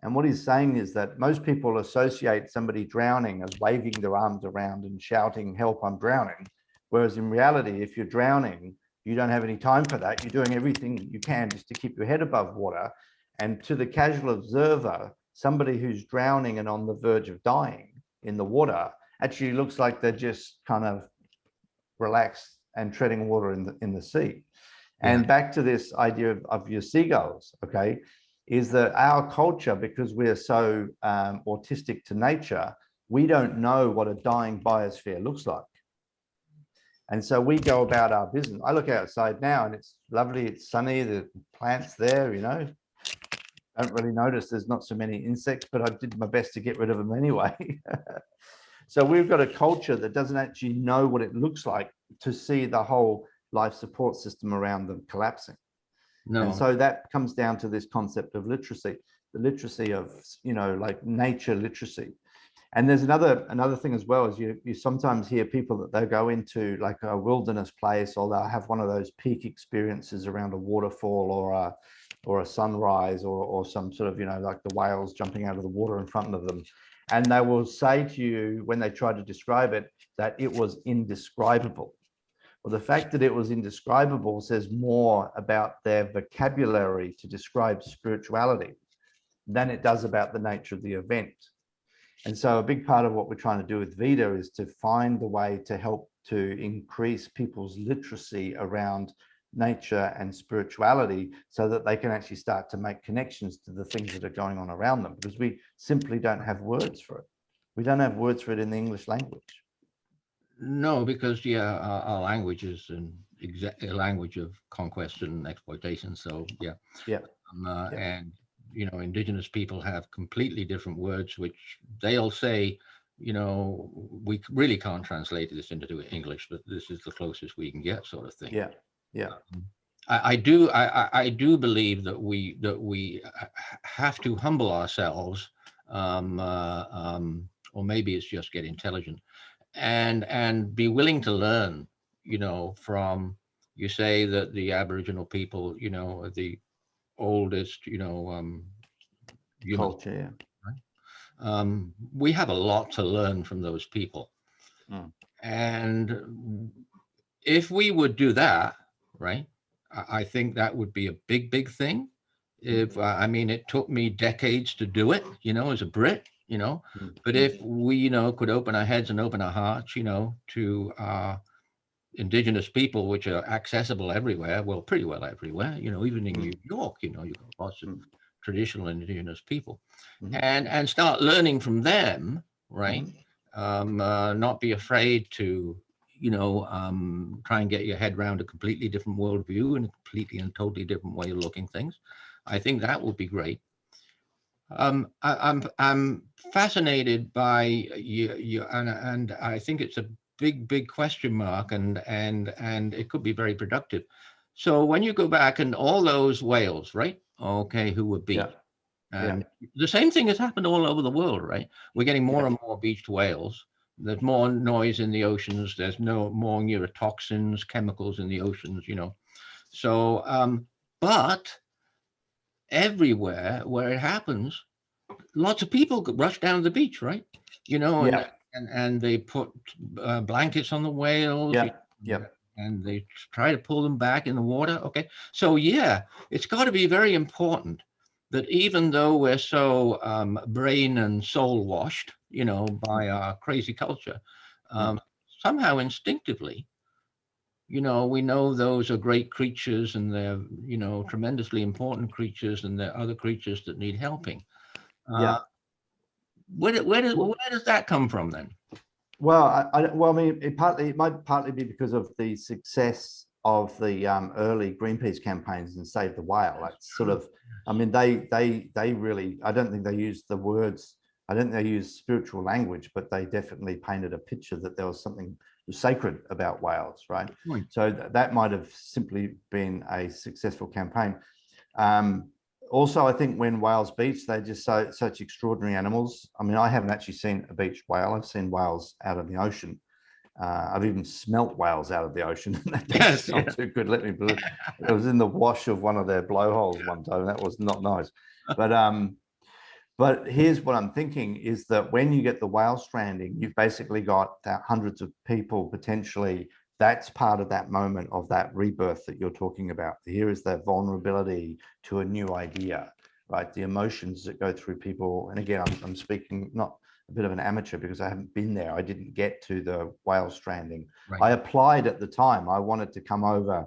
And what he's saying is that most people associate somebody drowning as waving their arms around and shouting, "Help, I'm drowning." Whereas in reality, if you're drowning, you don't have any time for that. You're doing everything you can just to keep your head above water. And to the casual observer, somebody who's drowning and on the verge of dying in the water actually looks like they're just kind of relaxed and treading water in the sea. And back to this idea of your seagulls, okay, is that our culture, because we're so autistic to nature, we don't know what a dying biosphere looks like. And so we go about our business. I look outside now and it's lovely, it's sunny, the plants there, you know. I don't really notice there's not so many insects, but I did my best to get rid of them anyway. So we've got a culture that doesn't actually know what it looks like to see the whole life support system around them collapsing. No. And so that comes down to this concept of literacy, the literacy of, you know, like nature literacy. And there's another thing as well, is you sometimes hear people that they go into like a wilderness place, or they'll have one of those peak experiences around a waterfall or a sunrise or some sort of, you know, like the whales jumping out of the water in front of them. And they will say to you when they try to describe it that it was indescribable. Well, the fact that it was indescribable says more about their vocabulary to describe spirituality than it does about the nature of the event. And so a big part of what we're trying to do with Vita is to find the way to help to increase people's literacy around nature and spirituality so that they can actually start to make connections to the things that are going on around them, because we simply don't have words for it. We don't have words for it in the English language. No, because our language is a language of conquest and exploitation. So Yeah. and you know, indigenous people have completely different words, which they'll say, you know, we really can't translate this into English, but this is the closest we can get, sort of thing. Yeah. I do believe that we have to humble ourselves, or maybe it's just get intelligent and be willing to learn, you know, from, you say that the Aboriginal people, you know, are the oldest, you know, human Culture, right? We have a lot to learn from those people. And if we would do that, right, I think that would be a big thing. If I mean, it took me decades to do it, you know, as a Brit, you know, but if we, you know, could open our heads and open our hearts, you know, to indigenous people, which are accessible everywhere, well, pretty well everywhere, you know, even in New York, you know, you've got lots of traditional indigenous people, and start learning from them, right? Not be afraid to, you know, try and get your head around a completely different worldview and a completely and totally different way of looking things. I think that would be great. I'm fascinated by you, and I think it's a big question mark, and it could be very productive. So when you go back and all those whales, right? Okay, who were beached, and the same thing has happened all over the world, right? We're getting more and more beached whales. There's more noise in the oceans. There's more neurotoxins, chemicals in the oceans, you know. So, but everywhere where it happens, lots of people rush down to the beach, right? You know, and they put blankets on the whales, and they try to pull them back in the water. Okay, so yeah, it's got to be very important that even though we're so brain and soul washed, you know, by our crazy culture, somehow instinctively, you know, we know those are great creatures and they're, you know, tremendously important creatures, and there are other creatures that need helping. Where does that come from then? Well, I mean, it might partly be because of the success of the early Greenpeace campaigns and Save the Whale. Like sort of, I mean, they really, I don't think they used the words, I don't think they used spiritual language, but they definitely painted a picture that there was something sacred about whales, right? So that might have simply been a successful campaign. Also, I think when whales beach, they're just such extraordinary animals. I mean, I haven't actually seen a beached whale. I've seen whales out of the ocean. I've even smelt whales out of the ocean. That Yes, tastes not too good. Let me believe. It was in the wash of one of their blowholes one time. That was not nice. But here's what I'm thinking is that when you get the whale stranding, you've basically got hundreds of people potentially. That's part of that moment of that rebirth that you're talking about. Here is that vulnerability to a new idea, right? The emotions that go through people. And again, I'm speaking not a bit of an amateur because I haven't been there. I didn't get to the whale stranding. right. I applied at the time. I wanted to come over.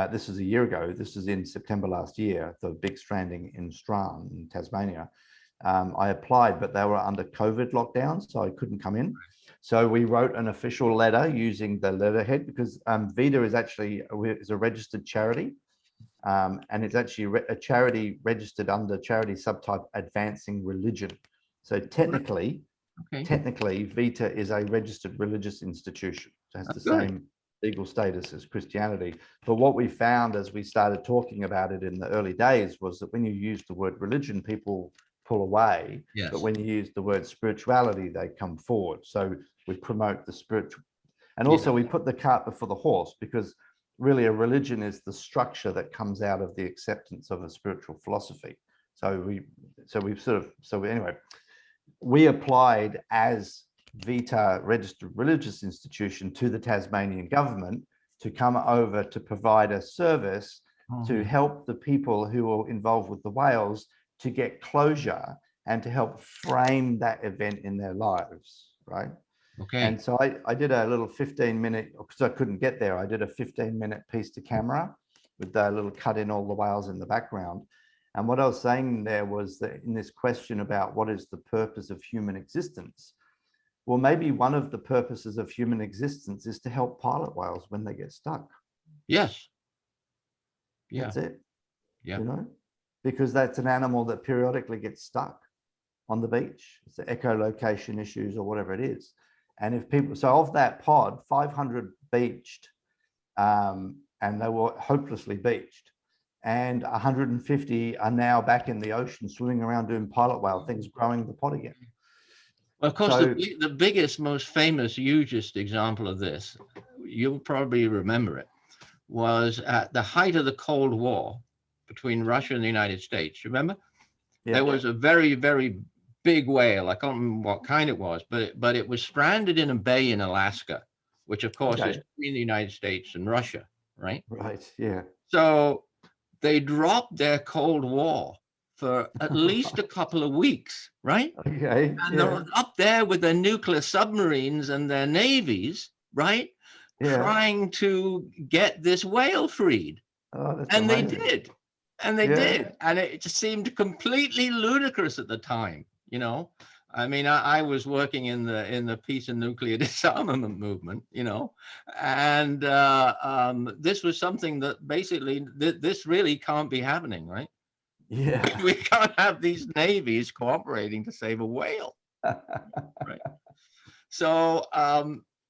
This is a year ago. This is in September last year, the big stranding in Strand in Tasmania. I applied, but they were under COVID lockdown, so I couldn't come in. So we wrote an official letter using the letterhead because Vita is actually a registered charity, and it's actually a charity registered under charity subtype advancing religion. So technically, Vita is a registered religious institution. It has the same legal status as Christianity. But what we found as we started talking about it in the early days was that when you use the word religion, people pull away. Yes. But when you use the word spirituality, they come forward. So we promote the spiritual. And also we put the cart before the horse, because really a religion is the structure that comes out of the acceptance of a spiritual philosophy. Anyway, we applied as Vita registered religious institution to the Tasmanian government to come over to provide a service to help the people who are involved with the whales to get closure and to help frame that event in their lives, right? Okay. And so I did a little 15-minute, because I couldn't get there, I did a 15-minute piece to camera with a little cut in all the whales in the background. And what I was saying there was that in this question about what is the purpose of human existence, well, maybe one of the purposes of human existence is to help pilot whales when they get stuck. Yes. Yeah. That's it. Yeah. You know, because that's an animal that periodically gets stuck on the beach. It's the echolocation issues or whatever it is. And if people, so of that pod, 500 beached, and they were hopelessly beached. And 150 are now back in the ocean, swimming around doing pilot whale things, growing the pod again. Well, of course, the biggest, most famous, hugest example of this, you'll probably remember it, was at the height of the Cold War between Russia and the United States. Remember? Yeah. There was a very, very big whale. I can't remember what kind it was, but it was stranded in a bay in Alaska, which of course is between the United States and Russia, right? Right, yeah. So they dropped their Cold War for at least a couple of weeks, right? Okay. And they're up there with their nuclear submarines and their navies, right? Yeah. Trying to get this whale freed. Oh, that's and amazing. they did. And they did. And it just seemed completely ludicrous at the time, you know. I mean, I was working in the peace and nuclear disarmament movement, you know, and this was something that basically this really can't be happening, right? Yeah. We can't have these navies cooperating to save a whale, right? So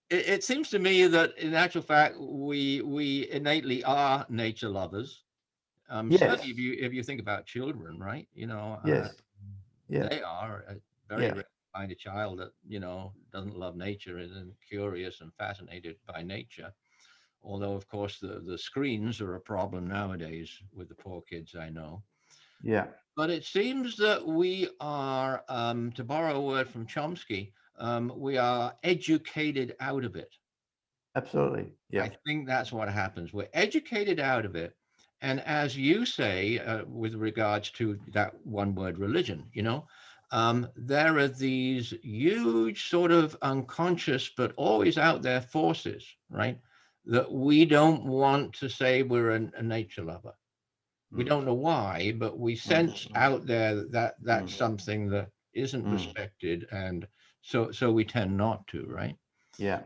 it seems to me that in actual fact, we innately are nature lovers. Certainly if you think about children, right? You know, they are very rare to find a child that, you know, doesn't love nature, isn't curious and fascinated by nature. Although, of course, the screens are a problem nowadays with the poor kids I know. Yeah. But it seems that we are, to borrow a word from Chomsky, we are educated out of it. Absolutely. Yeah. I think that's what happens. We're educated out of it. And as you say, with regards to that one word religion, you know, there are these huge sort of unconscious, but always out there forces, right? That we don't want to say we're a nature lover. We don't know why, but we sense out there that that's something that isn't respected. And so we tend not to, right? Yeah.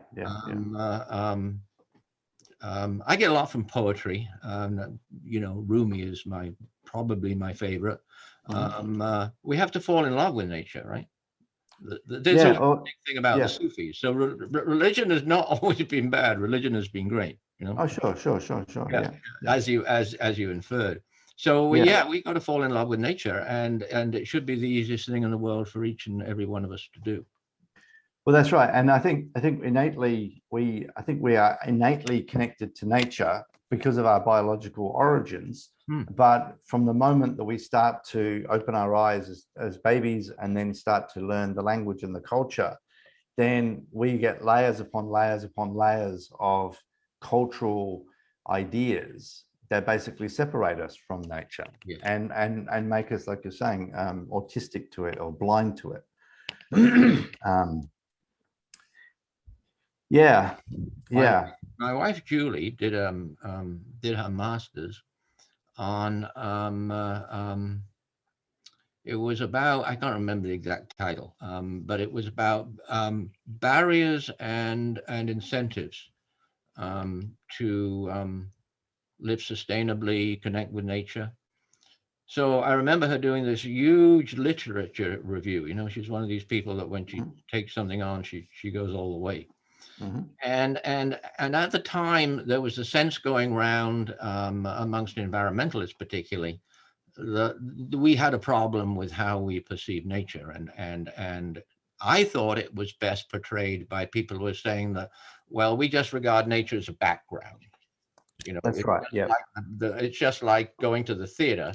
I get a lot from poetry. You know, Rumi is probably my favorite. We have to fall in love with nature, right? There's a big thing about the Sufis. So religion has not always been bad. Religion has been great. You know. Oh, sure. Yeah. As you inferred. So we got to fall in love with nature, and it should be the easiest thing in the world for each and every one of us to do. Well, that's right. And I think innately I think we are innately connected to nature because of our biological origins. Hmm. But from the moment that we start to open our eyes as babies and then start to learn the language and the culture, then we get layers upon layers upon layers of cultural ideas that basically separate us from nature. Yes. And make us, like you're saying, autistic to it or blind to it. Yeah, My yeah, my wife Julie did her master's on it was about, I can't remember the exact title, but it was about barriers and incentives to live sustainably, connect with nature. So I remember her doing this huge literature review. You know, she's one of these people that when she takes something on, she goes all the way. mm-hmm. And at the time, there was a sense going around amongst environmentalists, particularly, that we had a problem with how we perceive nature, and I thought it was best portrayed by people who were saying that, well, we just regard nature as a background. You know, That's right. Yeah, it's just like going to the theater.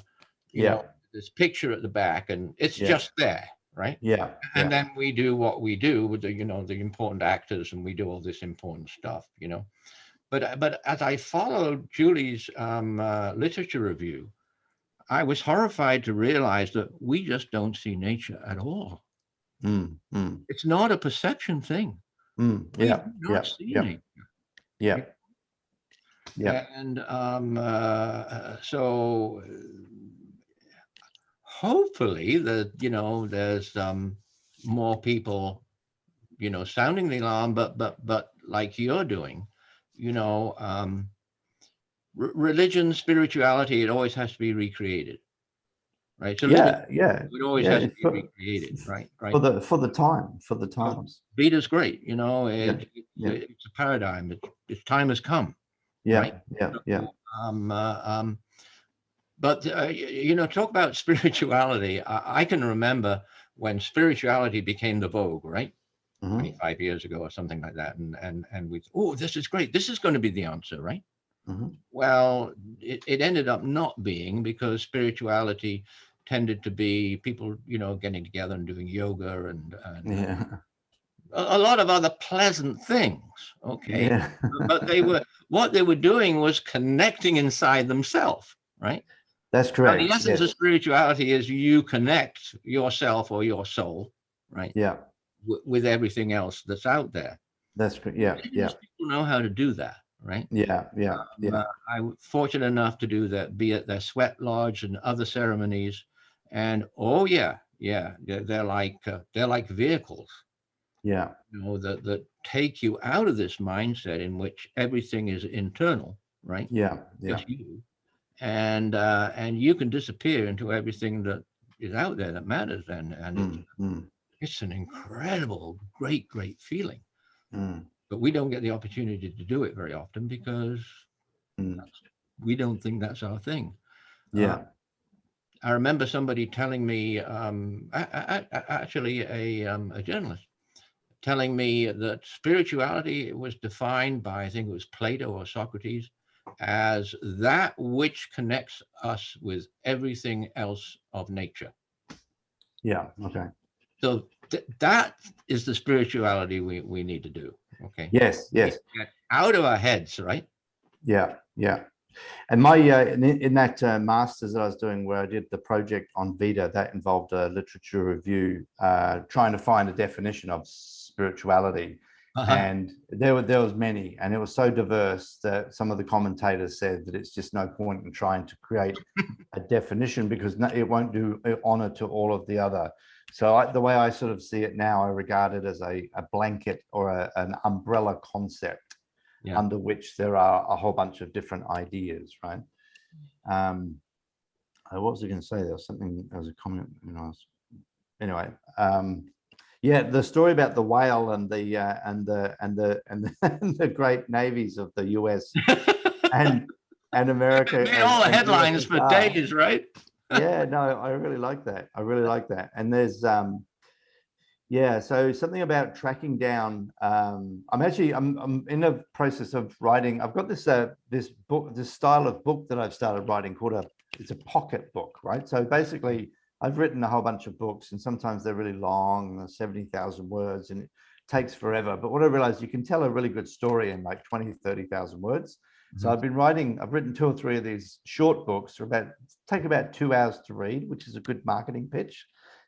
You yeah, know, this picture at the back, and it's yeah, just there, right? yeah, And yeah, then we do what we do with the, you know, the important actors, and we do all this important stuff, you know. But as I followed Julie's literature review, I was horrified to realize that we just don't see nature at all. mm, mm, It's not a perception thing. We yeah, do not yeah, see yeah, nature. yeah, yeah, And so hopefully that, you know, there's more people, you know, sounding the alarm, but like you're doing, you know, religion, spirituality, it always has to be recreated, right? So living, yeah, yeah, it always has yeah. to be recreated, right? Right. For the time, for the So times. Vita's great, you know, Yeah, yeah, it's a paradigm. Its time has come, right? yeah, yeah, yeah. So, but you know, talk about spirituality. I can remember when spirituality became the vogue, right? Mm-hmm, 25 years ago or something like that, and we, oh, this is great. This is going to be the answer, right? mm-hmm. Well, it ended up not being, because spirituality tended to be people, you know, getting together and doing yoga and Yeah, a lot of other pleasant things. Okay, yeah. but what they were doing was connecting inside themselves, right? That's Now, the correct. essence of Yes. spirituality is you connect yourself or your soul, right, Yeah, with everything else that's out there. that's good. Yeah, yeah, Indigenous people know how to do that, right? yeah, yeah, yeah, I was fortunate enough to do that, be it their sweat lodge and other ceremonies, and oh yeah, yeah, they're like vehicles, yeah, you know, that take you out of this mindset in which everything is internal, right? yeah, yeah. Just you, and you can disappear into everything that is out there that matters, and Mm, mm, it's an incredible, great feeling. mm, But we don't get the opportunity to do it very often because mm. we don't think that's our thing. Uh, Yeah, I remember somebody telling me, actually a journalist, telling me that spirituality was defined by, I think it was Plato or Socrates, as that which connects us with everything else of nature. yeah. Okay. So that is the spirituality we need to do. Okay. Yes, We need yes. to get out of our heads, right? Yeah, yeah. And my in that masters that I was doing, where I did the project on Vita, that involved a literature review, trying to find a definition of spirituality, Uh-huh. and there was many, and it was so diverse that some of the commentators said that it's just no point in trying to create a definition because it won't do honor to all of the other. So the way I sort of see it now, I regard it as a blanket or an umbrella concept, Yeah. under which there are a whole bunch of different ideas, right? What was I going to say? There was something, there was a comment, you know, anyway. Yeah, the story about the whale and the great navies of the US and America Made all the and headlines for USSR. days, right? Yeah, no, I really like that. I really like that. And there's, Yeah, no, I really like that. I really like that. And there's, um, yeah, no, I really like that. I really like that. And there's, yeah, no, I really like that. I really like that. And there's, yeah, no, I really like that. I really like that. And there's, yeah, no, I really like that. I really like that. And there's, Yeah, so something about tracking down. I'm in the process of writing. I've got this book, this style of book that I've started writing called it's a pocket book, right? So basically, I've written a whole bunch of books, and sometimes they're really long, 70,000 words, and it takes forever. But what I realized, you can tell a really good story in like 20, 30,000 words. So Mhm. I've written 2 or 3 of these short books for take about 2 hours to read, which is a good marketing pitch.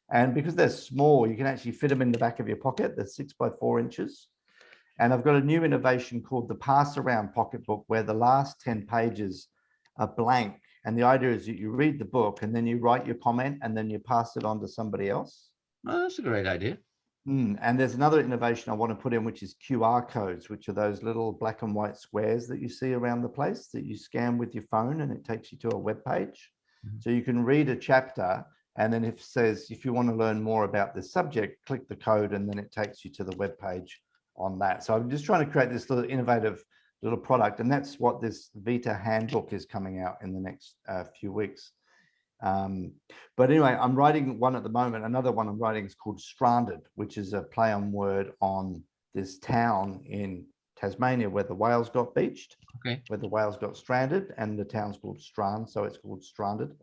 And because they're small, you can actually fit them in the back of your pocket. They're 6 by 4 inches. And I've got a new innovation called the pass around pocketbook, where the last 10 pages are blank. And the idea is that you read the book and then you write your comment and then you pass it on to somebody else. Oh, that's a great idea. And there's another innovation I want to put in, which is QR codes, which are those little black and white squares that you see around the place that you scan with your phone and it takes you to a web page. Mhm. So you can read a chapter, and then if it says, if you want to learn more about this subject, click the code and then it takes you to the web page on that. So I'm just trying to create this little innovative little product, and that's what this Vita handbook is coming out in the next few weeks. But anyway, I'm writing one at the moment. Another one I'm writing is called Stranded, which is a play on word on this town in Tasmania where the whales got beached, Okay. where the whales got stranded, and the town's called Strand, so it's called Stranded.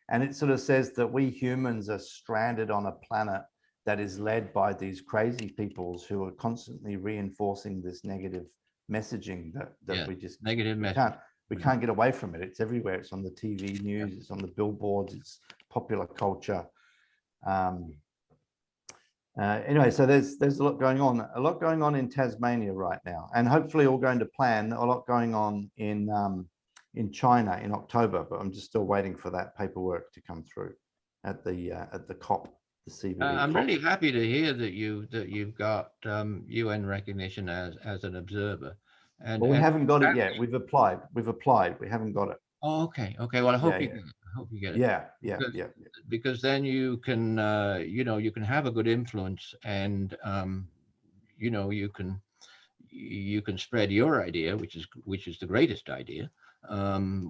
And it sort of says that we humans are stranded on a planet that is led by these crazy peoples who are constantly reinforcing this negative messaging that Yeah. we just Negative we message. can't we Mhm. can't get away from it. It's everywhere. It's on the TV Yeah. news. It's on the billboards. It's popular culture. Um, anyway, so there's a lot going on in Tasmania right now, and hopefully all going to plan. A lot going on in China in October, but I'm just still waiting for that paperwork to come through at the COP, the CBD I'm COP. really happy to hear that you've got UN recognition as an observer, Well, we and haven't got it that, yet. We've applied. We've applied. We haven't got it. oh, okay, okay. Well, I Yeah, hope you yeah, get it. I hope you get it yeah, yeah, because yeah, then you can you can have a good influence, and you can spread your idea, which is the greatest idea,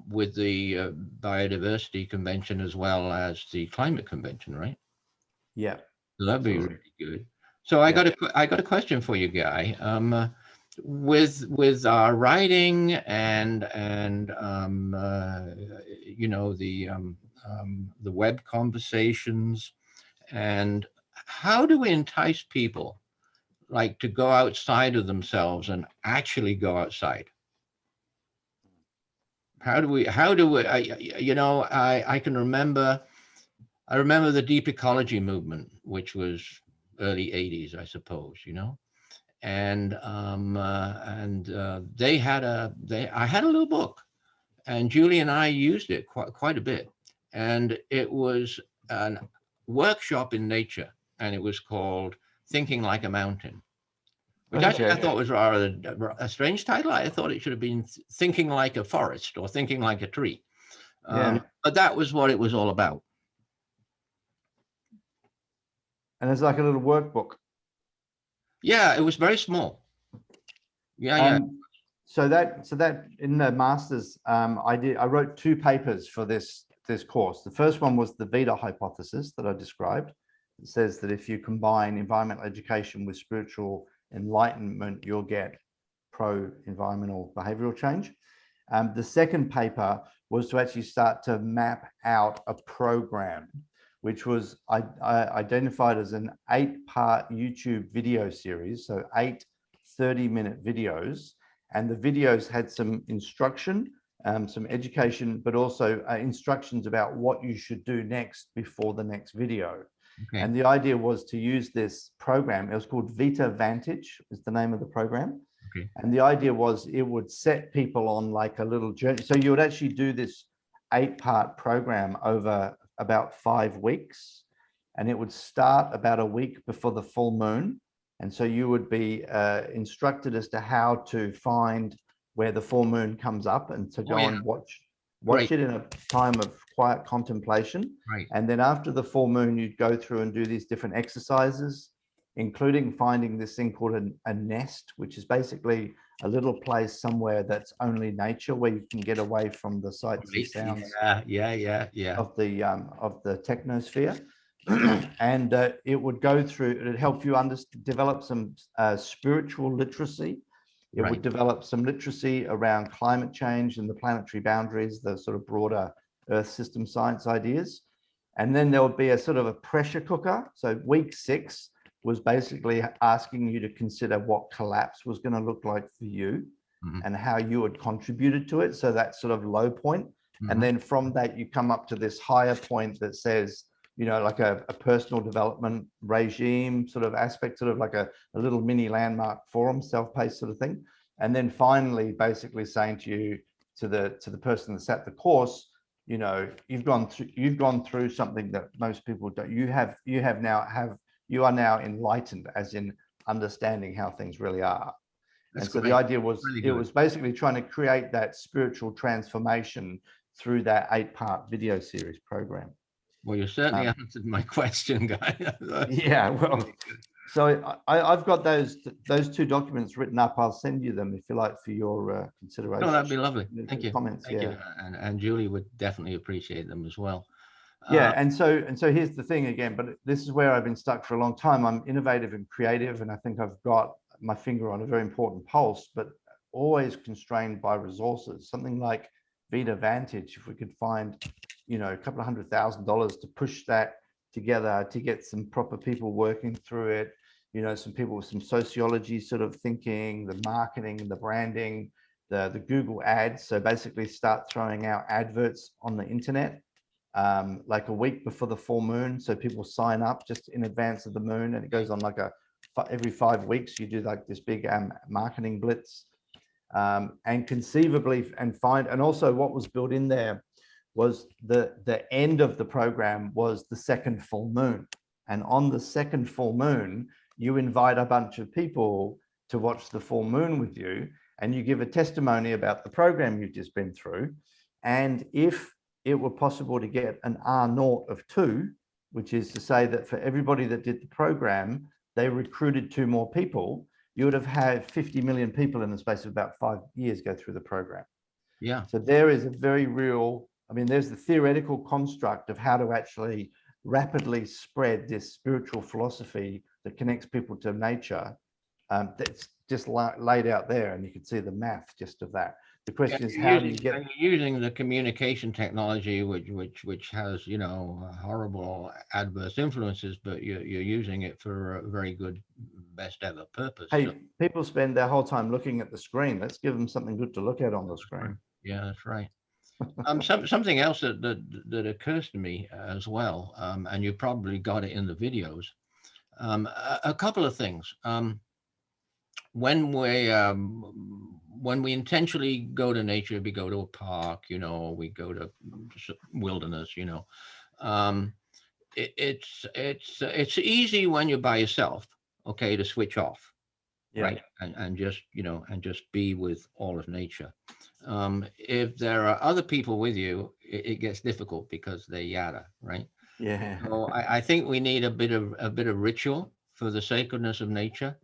with the biodiversity convention as well as the climate convention, right? yeah. So that'd be Absolutely. really good. So Yeah. I got a question for you, Guy. With our writing and the web conversations, and how do we entice people like to go outside of themselves and actually go outside? How do we I can remember, I remember the deep ecology movement, which was early 80s, I suppose, and I had a little book, and Julie and I used it quite a bit, and it was a workshop in nature, and it was called Thinking Like a Mountain, which actually I Okay. thought was rather a strange title. I thought it should have been Thinking Like a Forest or Thinking Like a Tree. Yeah. But that was what it was all about. And it's like a little workbook. Yeah, it was very small. Yeah, yeah. Um, so that in the masters, I wrote 2 papers for this course. The first one was the Vita hypothesis that I described. It says that if you combine environmental education with spiritual enlightenment, you'll get pro-environmental behavioral change. The second paper was to actually start to map out a program, which was I identified as an 8-part YouTube video series. So 8 30-minute videos, and the videos had some instruction, some education, but also instructions about what you should do next before the next video. Okay. And the idea was to use this program. It was called Vita Vantage, is the name of the program. Okay. And the idea was it would set people on like a little journey. So you would actually do this 8-part program over about 5 weeks, and it would start about a week before the full moon. And so you would be instructed as to how to find where the full moon comes up and to Oh go yeah. and watch Great. it in a time of quiet contemplation. Right. And then after the full moon, you'd go through and do these different exercises, including finding this thing called a nest, which is basically a little place somewhere that's only nature, where you can get away from the sights and Right. sounds Yeah. Yeah. Yeah. Yeah. of the technosphere. And it would go through, it would help you develop some spiritual literacy. It would develop some literacy around climate change and the planetary boundaries, the sort of broader Earth system science ideas. And then there would be a sort of a pressure cooker. So week 6 was basically asking you to consider what collapse was going to look like for you and how you had contributed to it. So that's sort of low point. And then from that, you come up to this higher point that says, you know, like a personal development regime sort of aspect, sort of like a little mini landmark forum, self-paced sort of thing. And then finally, basically saying to you, to the person that's at the course, you know, you've gone through something that most people don't. You are now enlightened, as in understanding how things really are. And so the idea was, it was basically trying to create that spiritual transformation through that 8-part video series program. Well, you certainly answered my question, Guy. Yeah, well, so I've got those 2 documents written up. I'll send you them if you like for your consideration. Oh, that'd be lovely. Thank you. Comments, Thank you. And Julie would definitely appreciate them as well. Yeah, and so here's the thing again, but this is where I've been stuck for a long time. I'm innovative and creative, and I think I've got my finger on a very important pulse, but always constrained by resources. Something like Vita Vantage, if we could find, you know, a couple of $100,000 to push that together, to get some proper people working through it, you know, some people with some sociology sort of thinking, the marketing, the branding, the Google ads. So basically start throwing out adverts on the internet, like a week before the full moon. So people sign up just in advance of the moon, and it goes on like every 5 weeks, you do like this big marketing blitz, and conceivably, and also what was built in there was the end of the program was the second full moon. And on the second full moon, you invite a bunch of people to watch the full moon with you, and you give a testimony about the program you've just been through. And if it were possible to get an R0 of 2, which is to say that for everybody that did the program, they recruited 2 more people, you would have had 50 million people in the space of about 5 years go through the program. Yeah. So there is a very real, I mean, there's the theoretical construct of how to actually rapidly spread this spiritual philosophy that connects people to nature. That's just laid out there, and you can see the math just of that. The question is, how do you get? You're using the communication technology, which has, you know, horrible adverse influences, but you're using it for a very good, best ever purpose. Hey, people spend their whole time looking at the screen. Let's give them something good to look at on the screen. Yeah, that's right. Something else that occurs to me as well, and you probably got it in the videos. A couple of things. When we intentionally go to nature, we go to a park, you know, we go to wilderness, you know, it's easy when you're by yourself, okay, to switch off, right, and just, you know, and just be with all of nature. If there are other people with you, it gets difficult because they're yada, right? Yeah. So I think we need a bit of ritual for the sacredness of nature.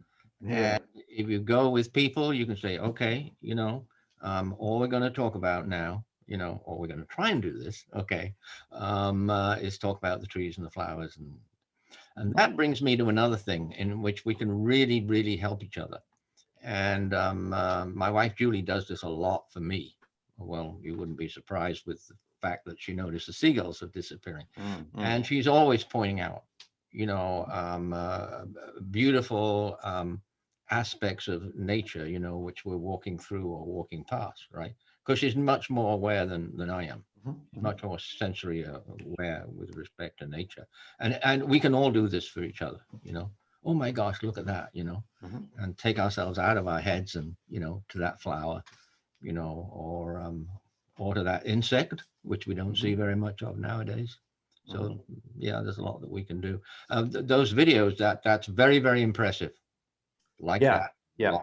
Yeah. And if you go with people, you can say, okay, you know, all we're going to talk about now, you know, or we're going to try and do this, okay, is talk about the trees and the flowers. And that brings me to another thing in which we can really, really help each other. And my wife, Julie, does this a lot for me. Well, you wouldn't be surprised with the fact that she noticed the seagulls are disappearing. And she's always pointing out, you know, beautiful aspects of nature, you know, which we're walking through or walking past, right? Because she's much more aware than I am, much more sensory aware with respect to nature. And we can all do this for each other, you know. Oh my gosh, look at that, you know, and take ourselves out of our heads and, you know, to that flower, you know, or to that insect, which we don't see very much of nowadays. So yeah, there's a lot that we can do. Those videos, that's very, very impressive. Like that. Yeah.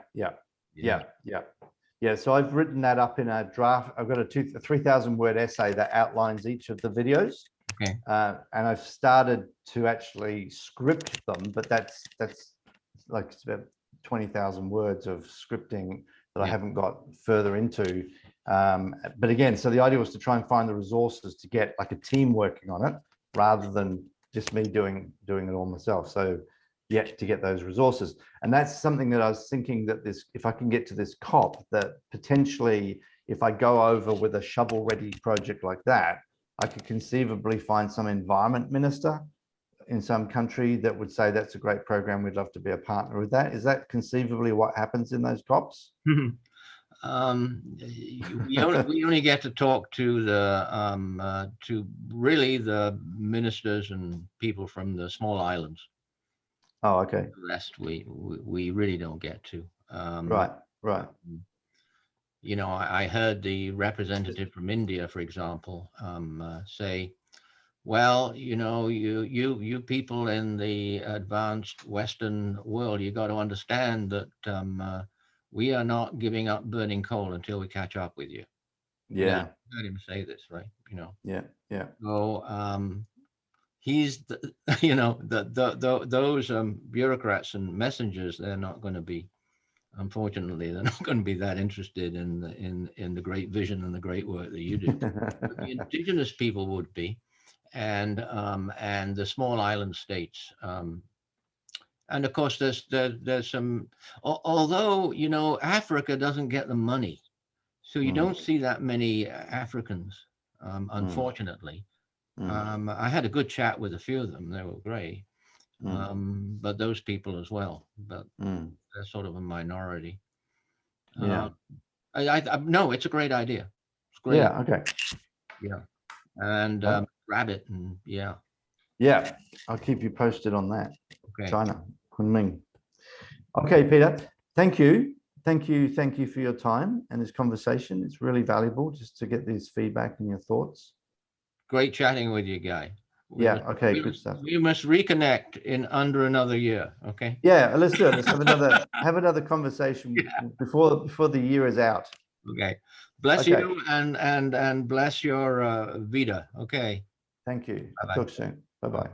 So I've written that up in a draft. I've got a 3,000 word essay that outlines each of the videos. Okay. And I've started to actually script them, but that's like it's about 20,000 words of scripting that I haven't got further into. But again, so the idea was to try and find the resources to get like a team working on it rather than just me doing it all myself. So yet to get those resources. And that's something that I was thinking that if I can get to this COP, that potentially if I go over with a shovel ready project like that, I could conceivably find some environment minister in some country that would say that's a great program, we'd love to be a partner with that. Is that conceivably what happens in those COPs? We only get to talk to to really the ministers and people from the small islands. Oh, okay. The rest we really don't get to. Right. You know, I heard the representative from India, for example, say, well, you know, you people in the advanced Western world, you got to understand that we are not giving up burning coal until we catch up with you. Yeah. You heard him say this, right? You know. Yeah. So he's, you know, those bureaucrats and messengers, they're not going to be. Unfortunately, they're not going to be that interested in the great vision and the great work that you do. But the indigenous people would be, and the small island states, and of course there's some. Although you know Africa doesn't get the money, so you don't see that many Africans, unfortunately. I had a good chat with a few of them; they were great. But those people as well, but they're sort of a minority. Yeah. I no, it's a great idea. It's great. Yeah. Okay. Yeah, and rabbit and yeah. Yeah, I'll keep you posted on that. Okay. China, Kunming. Okay, Peter. Thank you. Thank you for your time and this conversation. It's really valuable just to get this feedback and your thoughts. Great chatting with you, Guy. Yeah. Okay. Good stuff. We must reconnect in under another year. Okay. Yeah. Let's do it. Let's have another conversation before the year is out. Okay. Bless you and bless your Vita. Okay. Thank you. Bye-bye. Talk soon. Bye-bye.